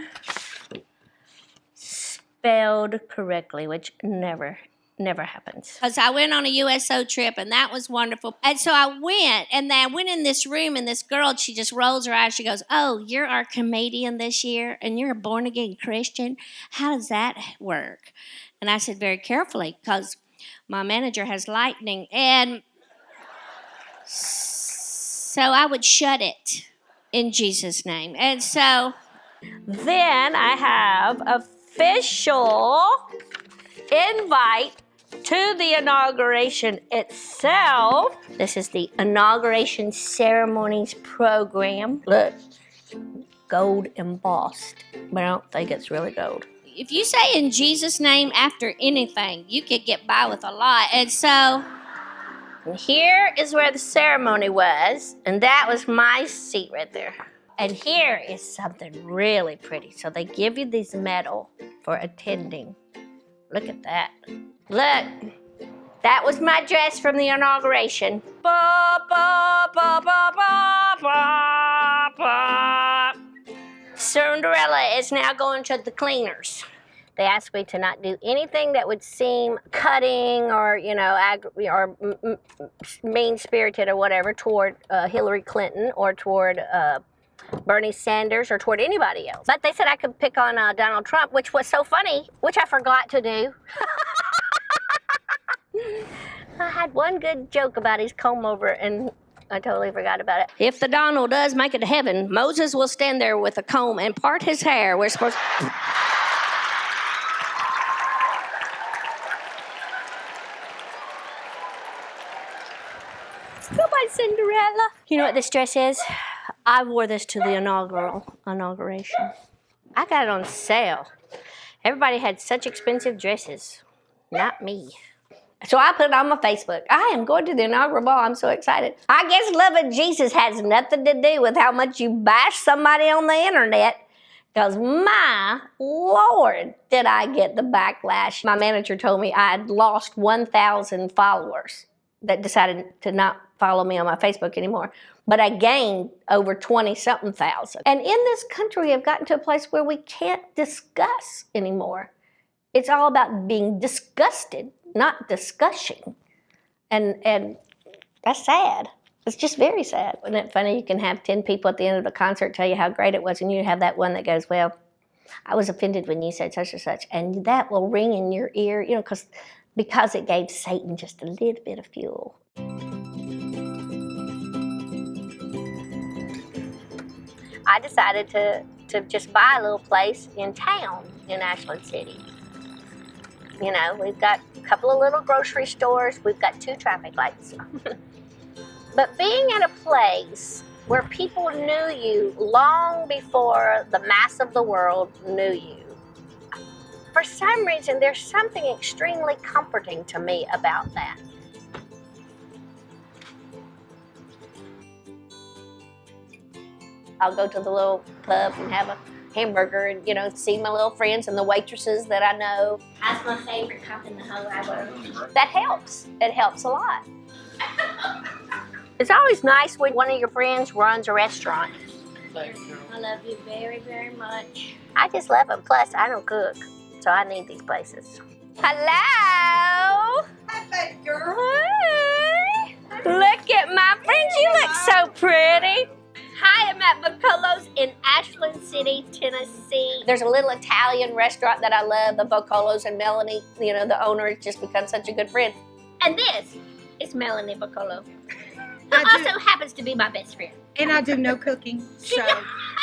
spelled correctly, which never happens. Because I went on a USO trip, and that was wonderful. And so I went, and then I went in this room, and this girl, she just rolls her eyes. She goes, "Oh, you're our comedian this year, and you're a born-again Christian? How does that work?" And I said, very carefully, because my manager has lightning. And so I would shut it in Jesus' name. And so then I have official invite to the inauguration itself. This is the inauguration ceremonies program. Look, gold embossed, but I don't think it's really gold. If you say in Jesus' name after anything, you could get by with a lot. And so here is where the ceremony was, and that was my seat right there. And here is something really pretty. So they give you this medal for attending. Look at that. Look, that was my dress from the inauguration. Ba, ba, ba, ba, ba, ba, ba. Cinderella is now going to the cleaners. They asked me to not do anything that would seem cutting or, mean-spirited or whatever toward Hillary Clinton or toward Bernie Sanders or toward anybody else. But they said I could pick on Donald Trump, which was so funny, which I forgot to do. I had one good joke about his comb over, and I totally forgot about it. if the Donald does make it to heaven, Moses will stand there with a comb and part his hair. We're supposed to... Goodbye, Cinderella. You know what this dress is? I wore this to the inauguration. I got it on sale. Everybody had such expensive dresses. Not me. So I put it on my Facebook. I am going to the inaugural ball. I'm so excited. I guess loving Jesus has nothing to do with how much you bash somebody on the internet. Because my Lord, did I get the backlash. My manager told me I had lost 1,000 followers that decided to not follow me on my Facebook anymore. But I gained over 20-something thousand. And in this country, I've gotten to a place where we can't discuss anymore. It's all about being disgusted, not discussing. And that's sad. It's just very sad. Isn't it funny? You can have 10 people at the end of the concert tell you how great it was, and you have that one that goes, "Well, I was offended when you said such and such." And that will ring in your ear, because it gave Satan just a little bit of fuel. I decided to just buy a little place in town in Ashland City. We've got a couple of little grocery stores. We've got 2 traffic lights. But being at a place where people knew you long before the mass of the world knew you, for some reason, there's something extremely comforting to me about that. I'll go to the little pub and have a hamburger and, see my little friends and the waitresses that I know. That's my favorite cup in the whole wide world. That helps. It helps a lot. It's always nice when one of your friends runs a restaurant. I love you very, very much. I just love them. Plus, I don't cook, so I need these places. Hello. Hi, baby girl. Hey. Look at my friends. You look so pretty. Hi, at Bocolo's in Ashland City, Tennessee. There's a little Italian restaurant that I love, the Bocolo's, and Melanie, you know, the owner, has just become such a good friend. And this is Melanie Bocolo, who also happens to be my best friend. And I do no cooking, so.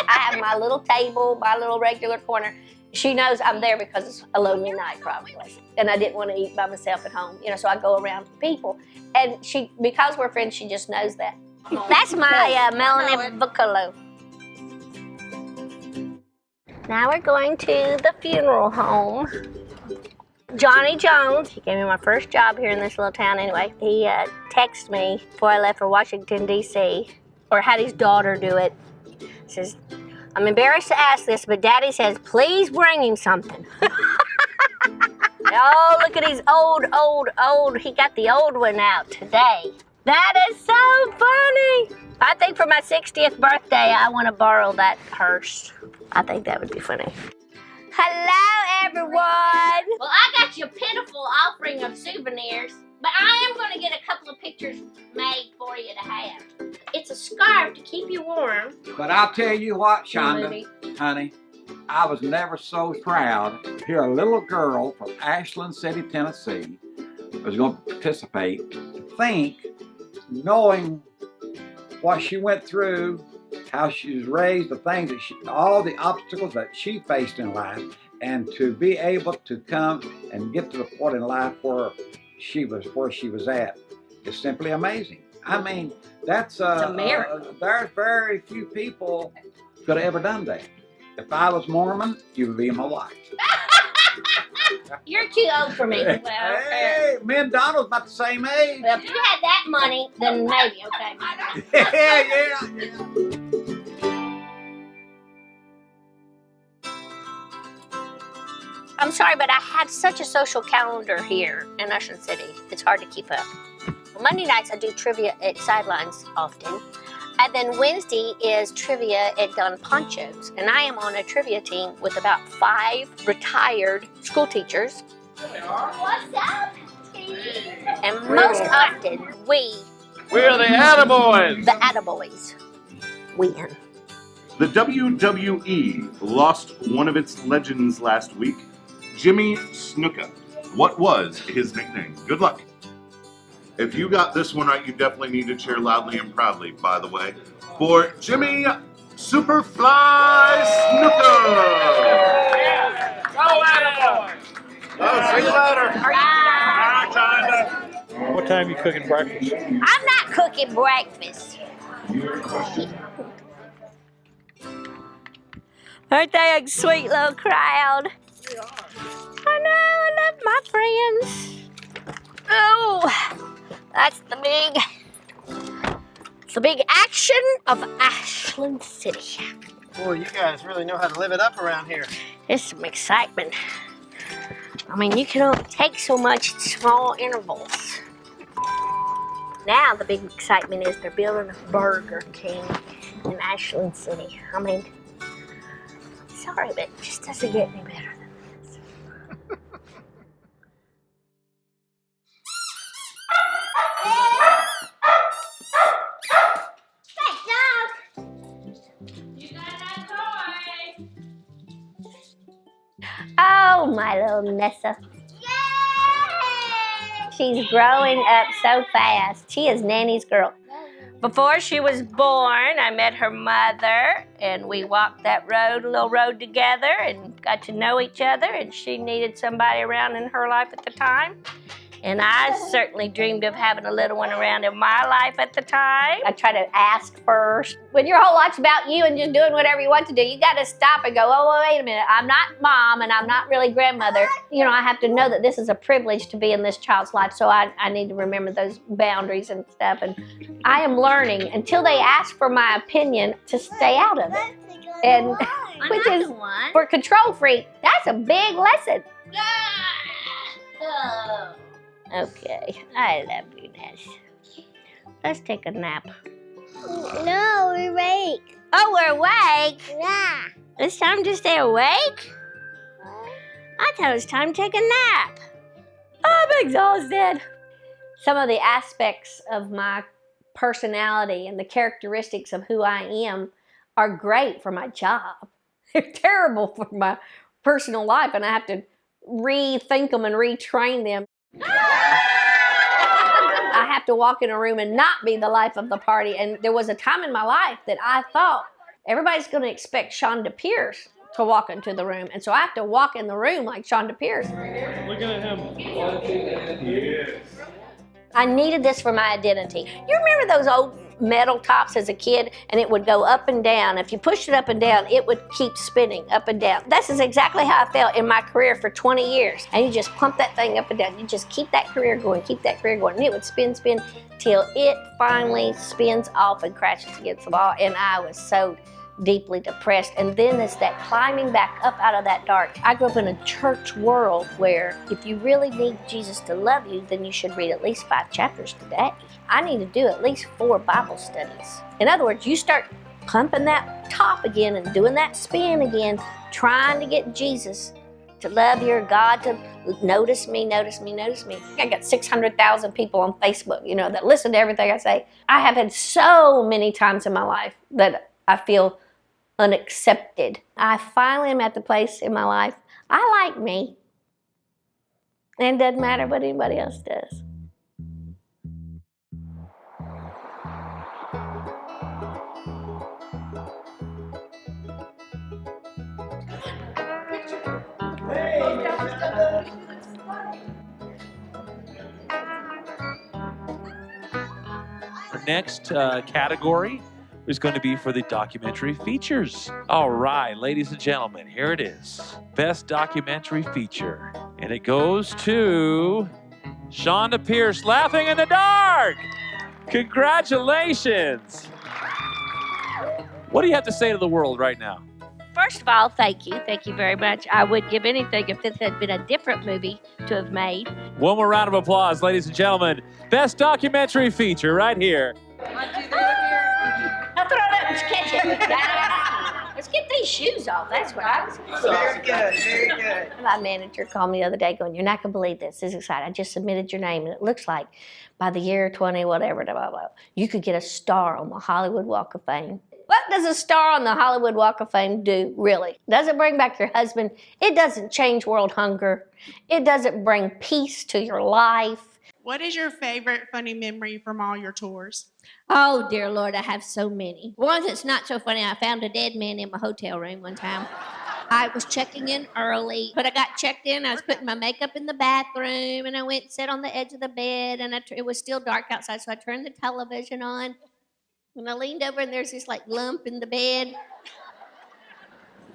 I have my little table, my little regular corner. She knows I'm there because it's a lonely night, probably. And I didn't want to eat by myself at home, you know, so I go around to people. And she, because we're friends, she just knows that. That's my Melanie Bocolo. Now we're going to the funeral home. Johnny Jones, he gave me my first job here in this little town anyway. He texted me before I left for Washington, D.C., or had his daughter do it. He says, I'm embarrassed to ask this, but Daddy says, please bring him something. Oh, look at his old, he got the old one out today. That is so funny. I think for my 60th birthday, I want to borrow that hearse. I think that would be funny. Hello, everyone. Well, I got you a pitiful offering of souvenirs, but I am going to get a couple of pictures made for you to have. It's a scarf to keep you warm. But I'll tell you what, Chonda, honey, I was never so proud to hear a little girl from Ashland City, Tennessee, was going to participate, to think, knowing what she went through, how she was raised, the things that all the obstacles that she faced in life, and to be able to come and get to the point in life where she was at is simply amazing. I mean, that's a miracle. There's very few people could have ever done that. If I was Mormon, you would be my wife. You're too old for me. Well, hey, me and Donald's about the same age. Well, if you had that money, then maybe, okay. yeah. I'm sorry, but I have such a social calendar here in Ashland City. It's hard to keep up. Monday nights, I do trivia at Sidelines often. And then Wednesday is trivia at Don Poncho's. And I am on a trivia team with about 5 retired school teachers. What's up, team? And most often, we're the Attaboys. The Attaboys win. The WWE lost one of its legends last week, Jimmy Snuka. What was his nickname? Good luck. If you got this one right, you definitely need to cheer loudly and proudly, by the way, for Jimmy Superfly Snuka. Go Attaboy! Oh, see you later. Bye, Chonda. What time are you cooking breakfast? I'm not cooking breakfast. Aren't they a sweet little crowd? I know, I love my friends. Oh, that's the big action of Ashland City. Boy, you guys really know how to live it up around here. It's some excitement. I mean, you can only take so much in small intervals. Now the big excitement is they're building a Burger King in Ashland City. I mean, sorry, but it just doesn't get any better than this. Oh, my little Nessa. Yay! She's growing up so fast. She is Nanny's girl. Before she was born, I met her mother, and we walked that little road together and got to know each other, and she needed somebody around in her life at the time. And I certainly dreamed of having a little one around in my life at the time. I try to ask first. When your whole life's about you and just doing whatever you want to do, you got to stop and go, oh, wait a minute. I'm not mom and I'm not really grandmother. You know, I have to know that this is a privilege to be in this child's life, so I need to remember those boundaries and stuff. And I am learning, until they ask for my opinion, to stay out of it. And which is, for control freak, that's a big lesson. Oh. Okay, I love you, Ness. Let's take a nap. No, we're awake. Oh, we're awake? Yeah. It's time to stay awake? I thought it was time to take a nap. I'm exhausted. Some of the aspects of my personality and the characteristics of who I am are great for my job. They're terrible for my personal life, and I have to rethink them and retrain them. I have to walk in a room and not be the life of the party. And there was a time in my life that I thought everybody's going to expect Chonda Pierce to walk into the room. And so I have to walk in the room like Chonda Pierce. Look at him. Yes. I needed this for my identity. You remember those old metal tops as a kid, and it would go up and down? If you pushed it up and down, it would keep spinning up and down. This is exactly how I felt in my career for 20 years. And you just pump that thing up and down. You just keep that career going, and it would spin, till it finally spins off and crashes against the wall. And I was so deeply depressed. And then there's that climbing back up out of that dark. I grew up in a church world where if you really need Jesus to love you, then you should read at least 5 chapters today. I need to do at least 4 Bible studies. In other words, you start pumping that top again and doing that spin again, trying to get Jesus to love your God, to notice me. I got 600,000 people on Facebook, that listen to everything I say. I have had so many times in my life that I feel unaccepted. I finally am at the place in my life, I like me. And it doesn't matter what anybody else does. Our next category is going to be for the documentary features. All right, ladies and gentlemen, here it is. Best documentary feature. And it goes to Chonda Pierce, Laughing in the Dark. Congratulations. What do you have to say to the world right now? First of all, thank you. Thank you very much. I would give anything if this had been a different movie to have made. One more round of applause, ladies and gentlemen. Best documentary feature right here. I'll throw it up and catch it. Let's get these shoes off. That's what I was going to say. Very good, very good. My manager called me the other day going, you're not going to believe this. This is exciting. I just submitted your name, and it looks like by the year 20, whatever, blah, blah, you could get a star on the Hollywood Walk of Fame. What does a star on the Hollywood Walk of Fame do, really? Does it bring back your husband? It doesn't change world hunger. It doesn't bring peace to your life. What is your favorite funny memory from all your tours? Oh, dear Lord, I have so many. One that's not so funny, I found a dead man in my hotel room one time. I was checking in early, but I got checked in. I was putting my makeup in the bathroom, and I went and sat on the edge of the bed, and it was still dark outside, so I turned the television on. When I leaned over, and there's this lump in the bed.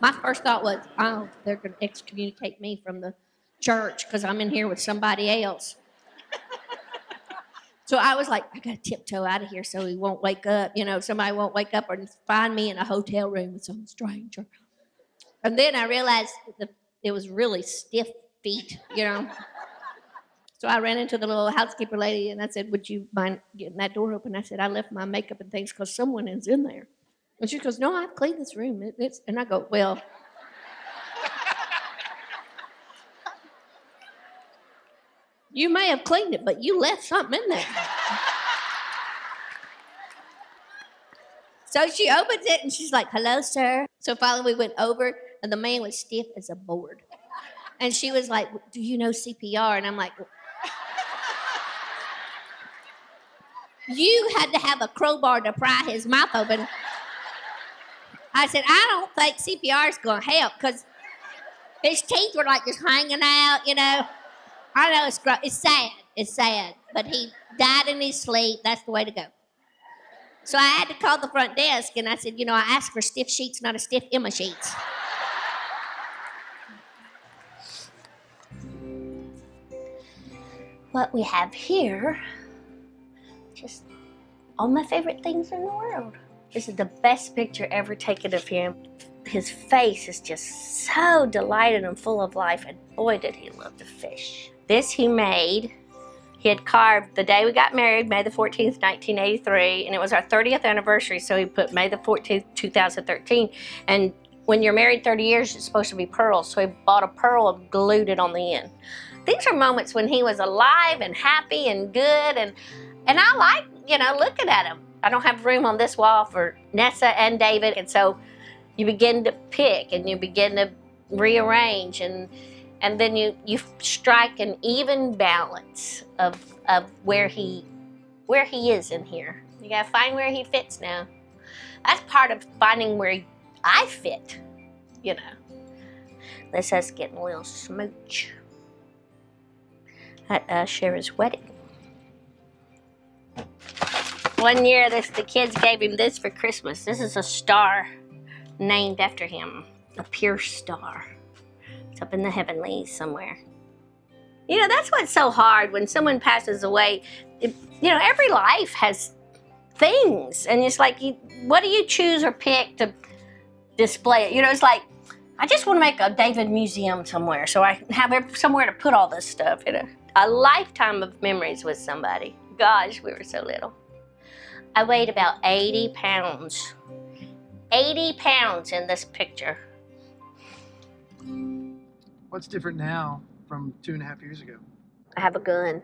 My first thought was, oh, they're going to excommunicate me from the church because I'm in here with somebody else. So I was like, I got to tiptoe out of here so he won't wake up. Somebody won't wake up or find me in a hotel room with some stranger. And then I realized that it was really stiff feet, So I ran into the little housekeeper lady, and I said, would you mind getting that door open? I said, I left my makeup and things because someone is in there. And she goes, no, I've cleaned this room. And I go, well, you may have cleaned it, but you left something in there. So she opens it, and she's like, hello, sir. So finally we went over, and the man was stiff as a board. And she was like, do you know CPR? And I'm like, you had to have a crowbar to pry his mouth open. I said, I don't think CPR is going to help because his teeth were just hanging out, I know it's sad. It's sad. But he died in his sleep. That's the way to go. So I had to call the front desk, and I said, I asked for stiff sheets, not a stiff Emma sheets. What we have here, just all my favorite things in the world. This is the best picture ever taken of him. His face is just so delighted and full of life, and boy, did he love to fish. This he made. He had carved the day we got married, May the 14th, 1983, and it was our 30th anniversary, so he put May the 14th, 2013. And when you're married 30 years, it's supposed to be pearls, so he bought a pearl and glued it on the end. These are moments when he was alive and happy and good, and I like, looking at him. I don't have room on this wall for Nessa and David. And so you begin to pick and you begin to rearrange and then you strike an even balance of where he is in here. You gotta find where he fits now. That's part of finding where I fit, you know. That's us getting a little smooch at Shara's wedding. One year, the kids gave him this for Christmas. This is a star named after him, a pure star. It's up in the heavenlies somewhere. You know, that's what's so hard when someone passes away. You know, every life has things, and it's like, what do you choose or pick to display it? You know, it's like, I just want to make a David museum somewhere so I can have somewhere to put all this stuff. You know, a lifetime of memories with somebody. Gosh, we were so little. I weighed about 80 pounds. 80 pounds in this picture. What's different now from 2.5 years ago? I have a gun.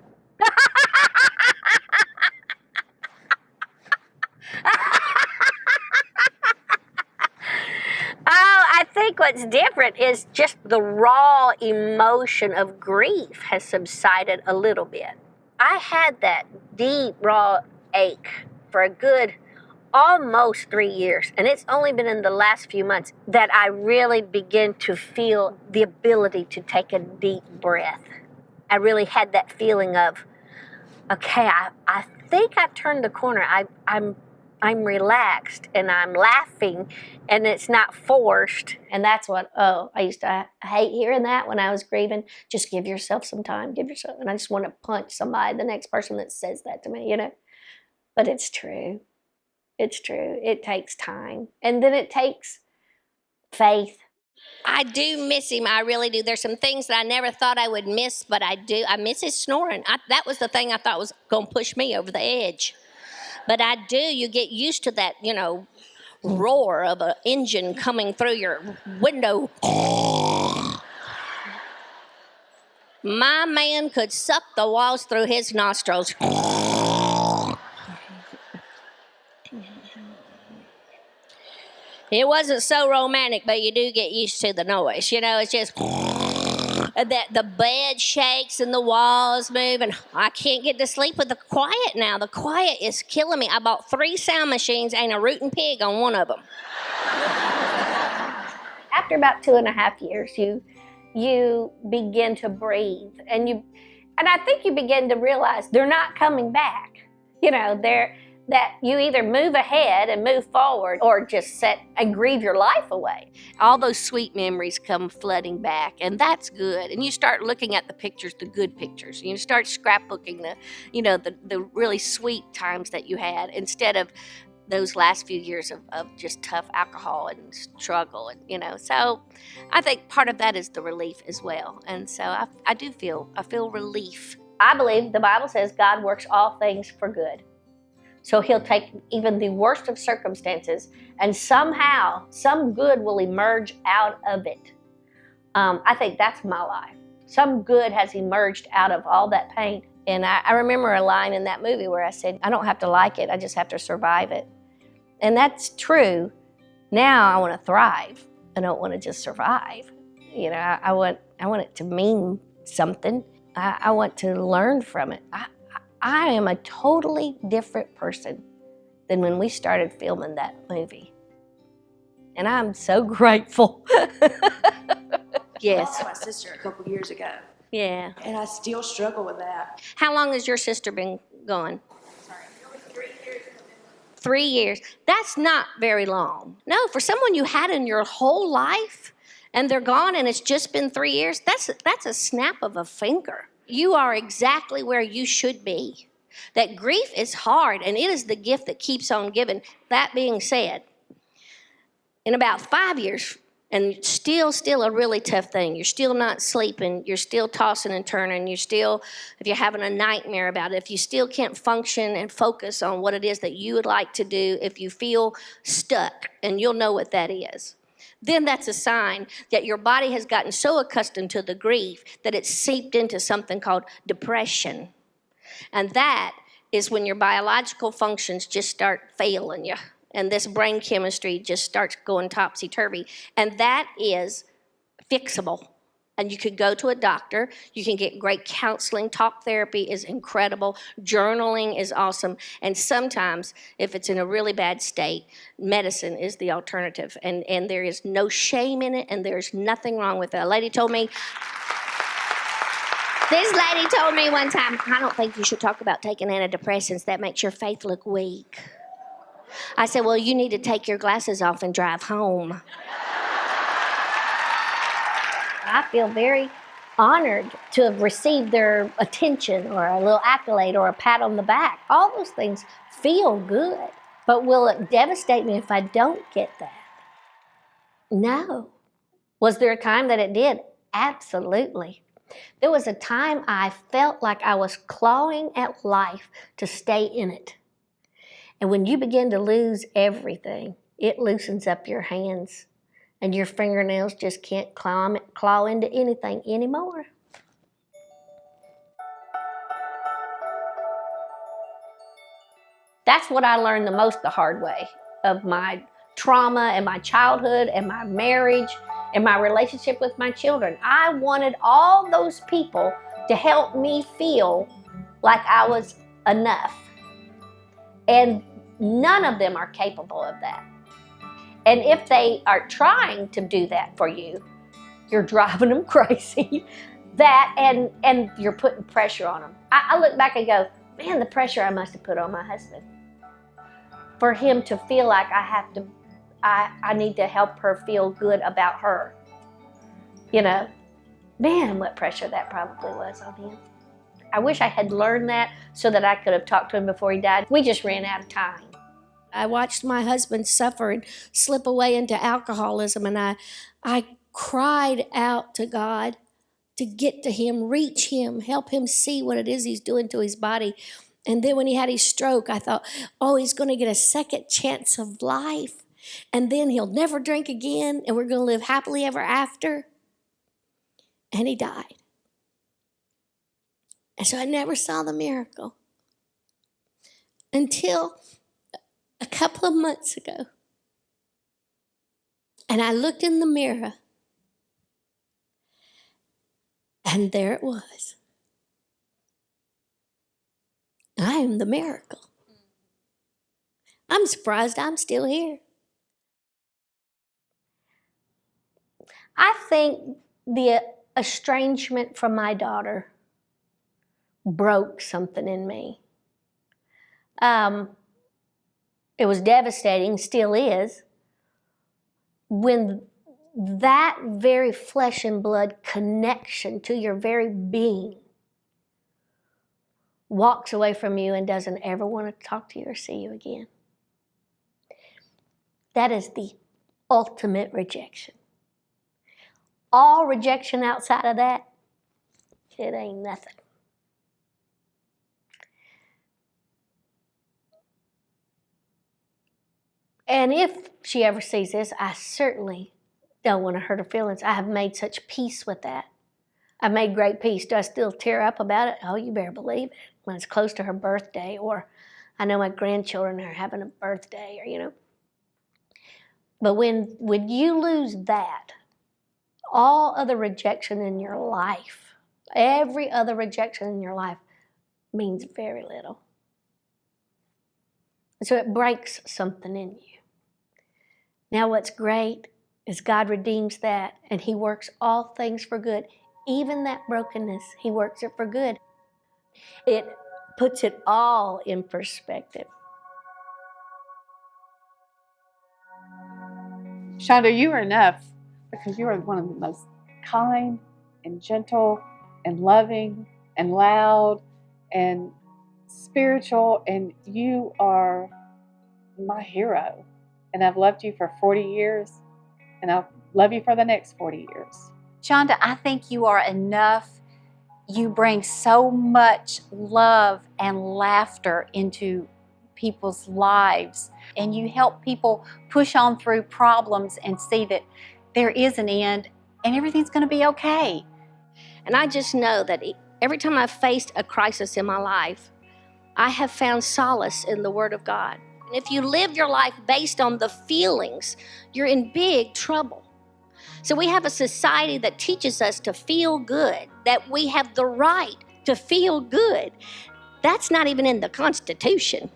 I think what's different is just the raw emotion of grief has subsided a little bit. I had that deep, raw ache for a good almost 3 years, and it's only been in the last few months that I really begin to feel the ability to take a deep breath. I really had that feeling of, okay, I think I've turned the corner. I'm relaxed and I'm laughing and it's not forced. And that's what, I used to hate hearing that when I was grieving. Just give yourself some time, give yourself. And I just want to punch somebody, the next person that says that to me, you know. But it's true. It's true. It takes time. And then it takes faith. I do miss him. I really do. There's some things that I never thought I would miss, but I do. I miss his snoring. That was the thing I thought was going to push me over the edge. But I do. You get used to that, you know, roar of an engine coming through your window. My man could suck the walls through his nostrils. It wasn't so romantic, but you do get used to the noise. You know, it's just that the bed shakes and the walls move, and I can't get to sleep with the quiet now. The quiet is killing me. I bought 3 sound machines and a rootin' pig on one of them. After about 2.5 years, you begin to breathe, and I think you begin to realize they're not coming back. You know, that you either move ahead and move forward or just sit and grieve your life away. All those sweet memories come flooding back, and that's good. And you start looking at the pictures, the good pictures. You start scrapbooking the really sweet times that you had instead of those last few years of just tough alcohol and struggle. And, you know, so I think part of that is the relief as well. And so I feel relief. I believe the Bible says God works all things for good. So he'll take even the worst of circumstances and somehow some good will emerge out of it. I think that's my life. Some good has emerged out of all that pain. And I remember a line in that movie where I said, I don't have to like it, I just have to survive it. And that's true. Now I want to thrive. I don't want to just survive. You know, I want it to mean something. I want to learn from it. I am a totally different person than when we started filming that movie. And I'm so grateful. Yes. I lost my sister a couple years ago. Yeah. And I still struggle with that. How long has your sister been gone? 3 years. That's not very long. No, for someone you had in your whole life and they're gone and it's just been 3 years, that's a snap of a finger. You are exactly where you should be. That grief is hard, and it is the gift that keeps on giving. That being said, in about 5 years, and still a really tough thing. You're still not sleeping. You're still tossing and turning. You're still, if you're having a nightmare about it, if you still can't function and focus on what it is that you would like to do, if you feel stuck, and you'll know what that is, then that's a sign that your body has gotten so accustomed to the grief that it's seeped into something called depression. And that is when your biological functions just start failing you, and this brain chemistry just starts going topsy-turvy, and that is fixable. And you could go to a doctor, you can get great counseling, talk therapy is incredible, journaling is awesome, and sometimes, if it's in a really bad state, medicine is the alternative, and there is no shame in it, and there's nothing wrong with it. A lady told me, this lady told me one time, I don't think you should talk about taking antidepressants, that makes your faith look weak. I said, well, you need to take your glasses off and drive home. I feel very honored to have received their attention or a little accolade or a pat on the back. All those things feel good. But will it devastate me if I don't get that? No. Was there a time that it did? Absolutely. There was a time I felt like I was clawing at life to stay in it. And when you begin to lose everything, it loosens up your hands. And your fingernails just can't claw into anything anymore. That's what I learned the most the hard way of my trauma and my childhood and my marriage and my relationship with my children. I wanted all those people to help me feel like I was enough. And none of them are capable of that. And if they are trying to do that for you, you're driving them crazy. That and you're putting pressure on them. I look back and go, man, the pressure I must have put on my husband. For him to feel like I need to help her feel good about her. You know, man, what pressure that probably was on him. I wish I had learned that so that I could have talked to him before he died. We just ran out of time. I watched my husband suffer and slip away into alcoholism, and I cried out to God to get to him, reach him, help him see what it is he's doing to his body. And then when he had his stroke, I thought, oh, he's going to get a second chance of life, and then he'll never drink again, and we're going to live happily ever after. And he died. And so I never saw the miracle until a couple of months ago. And I looked in the mirror, and there it was. I am the miracle. I'm surprised I'm still here. I think the estrangement from my daughter broke something in me. It was devastating, still is, when that very flesh and blood connection to your very being walks away from you and doesn't ever want to talk to you or see you again. That is the ultimate rejection. All rejection outside of that, it ain't nothing. And if she ever sees this, I certainly don't want to hurt her feelings. I have made such peace with that. I've made great peace. Do I still tear up about it? Oh, you better believe it. When it's close to her birthday, or I know my grandchildren are having a birthday, or, you know. But when you lose that, all other rejection in your life, every other rejection in your life means very little. And so it breaks something in you. Now what's great is God redeems that, and he works all things for good. Even that brokenness, he works it for good. It puts it all in perspective. Chonda, you are enough because you are one of the most kind and gentle and loving and loud and spiritual, and you are my hero. And I've loved you for 40 years, and I'll love you for the next 40 years. Chonda, I think you are enough. You bring so much love and laughter into people's lives, and you help people push on through problems and see that there is an end and everything's going to be okay. And I just know that every time I've faced a crisis in my life, I have found solace in the Word of God. And if you live your life based on the feelings, you're in big trouble. So we have a society that teaches us to feel good, that we have the right to feel good. That's not even in the Constitution.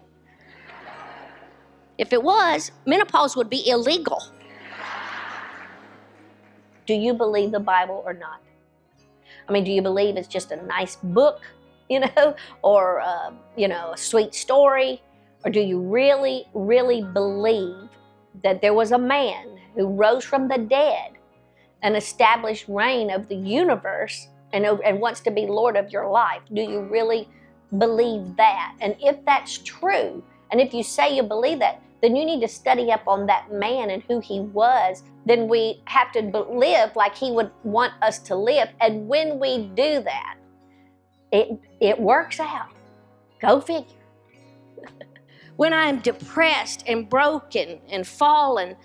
If it was, menopause would be illegal. Do you believe the Bible or not? I mean, do you believe it's just a nice book, or, a sweet story? Or do you really, really believe that there was a man who rose from the dead and established reign of the universe and wants to be Lord of your life? Do you really believe that? And if that's true, and if you say you believe that, then you need to study up on that man and who he was. Then we have to live like he would want us to live. And when we do that, it works out. Go figure. When I am depressed and broken and fallen,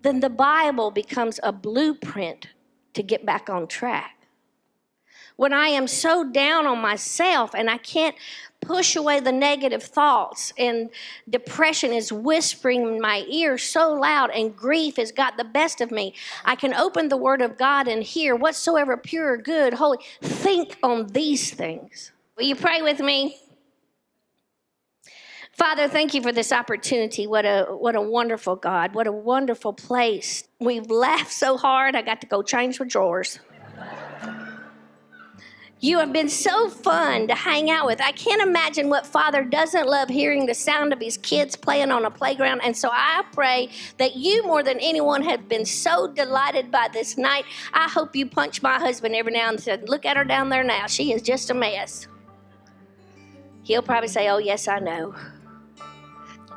then the Bible becomes a blueprint to get back on track. When I am so down on myself and I can't push away the negative thoughts and depression is whispering in my ear so loud and grief has got the best of me, I can open the Word of God and hear whatsoever pure, good, holy. Think on these things. Will you pray with me? Father, thank you for this opportunity. What a wonderful God. What a wonderful place. We've laughed so hard, I got to go change my drawers. You have been so fun to hang out with. I can't imagine what father doesn't love hearing the sound of his kids playing on a playground. And so I pray that you, more than anyone, have been so delighted by this night. I hope you punch my husband every now and then. Look at her down there now. She is just a mess. He'll probably say, oh, yes, I know.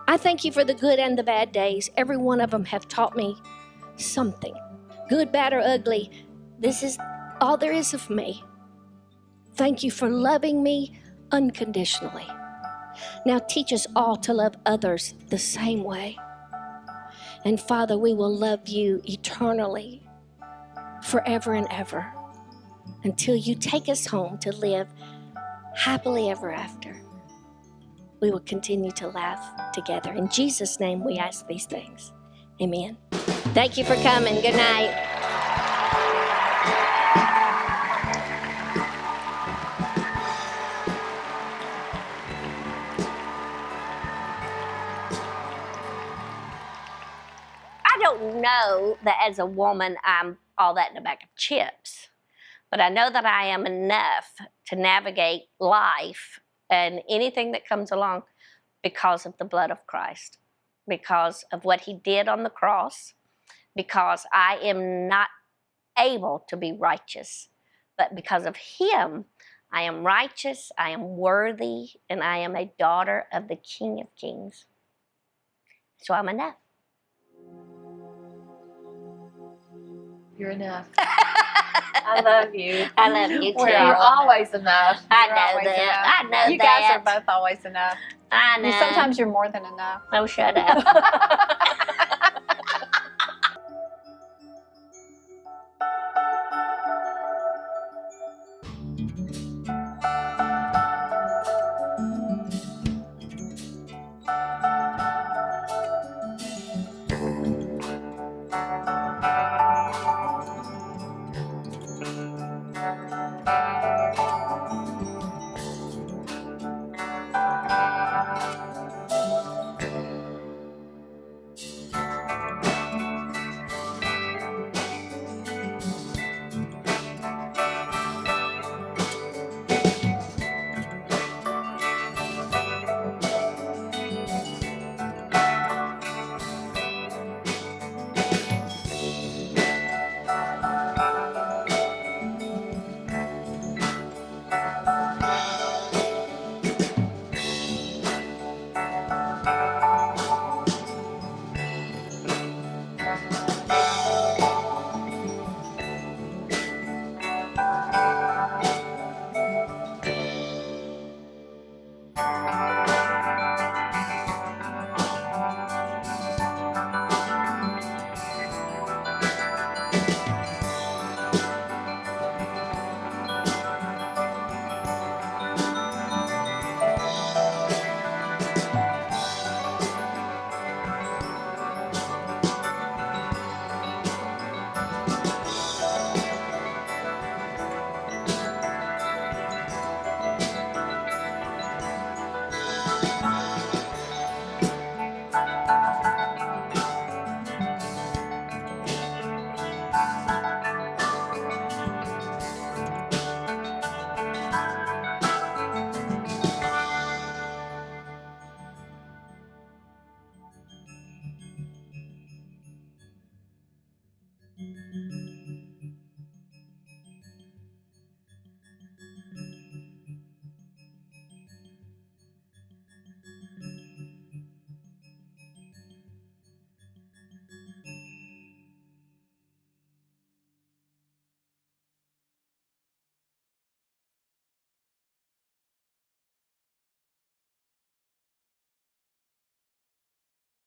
I thank you for the good and the bad days. Every one of them have taught me something. Good, bad, or ugly. This is all there is of me. Thank you for loving me unconditionally. Now teach us all to love others the same way. And Father, we will love you eternally, forever and ever, until you take us home to live happily ever after. We will continue to laugh together. In Jesus' name we ask these things. Amen. Thank you for coming. Good night. I don't know that as a woman I'm all that in a bag of chips, but I know that I am enough to navigate life and anything that comes along because of the blood of Christ, because of what he did on the cross, because I am not able to be righteous, but because of him, I am righteous, I am worthy, and I am a daughter of the King of Kings. So I'm enough. You're enough. I love you. I love you too. You're always enough. I You're know always that. enough. I know you that. guys are both always enough. I know. And sometimes you're more than enough. Oh, shut up.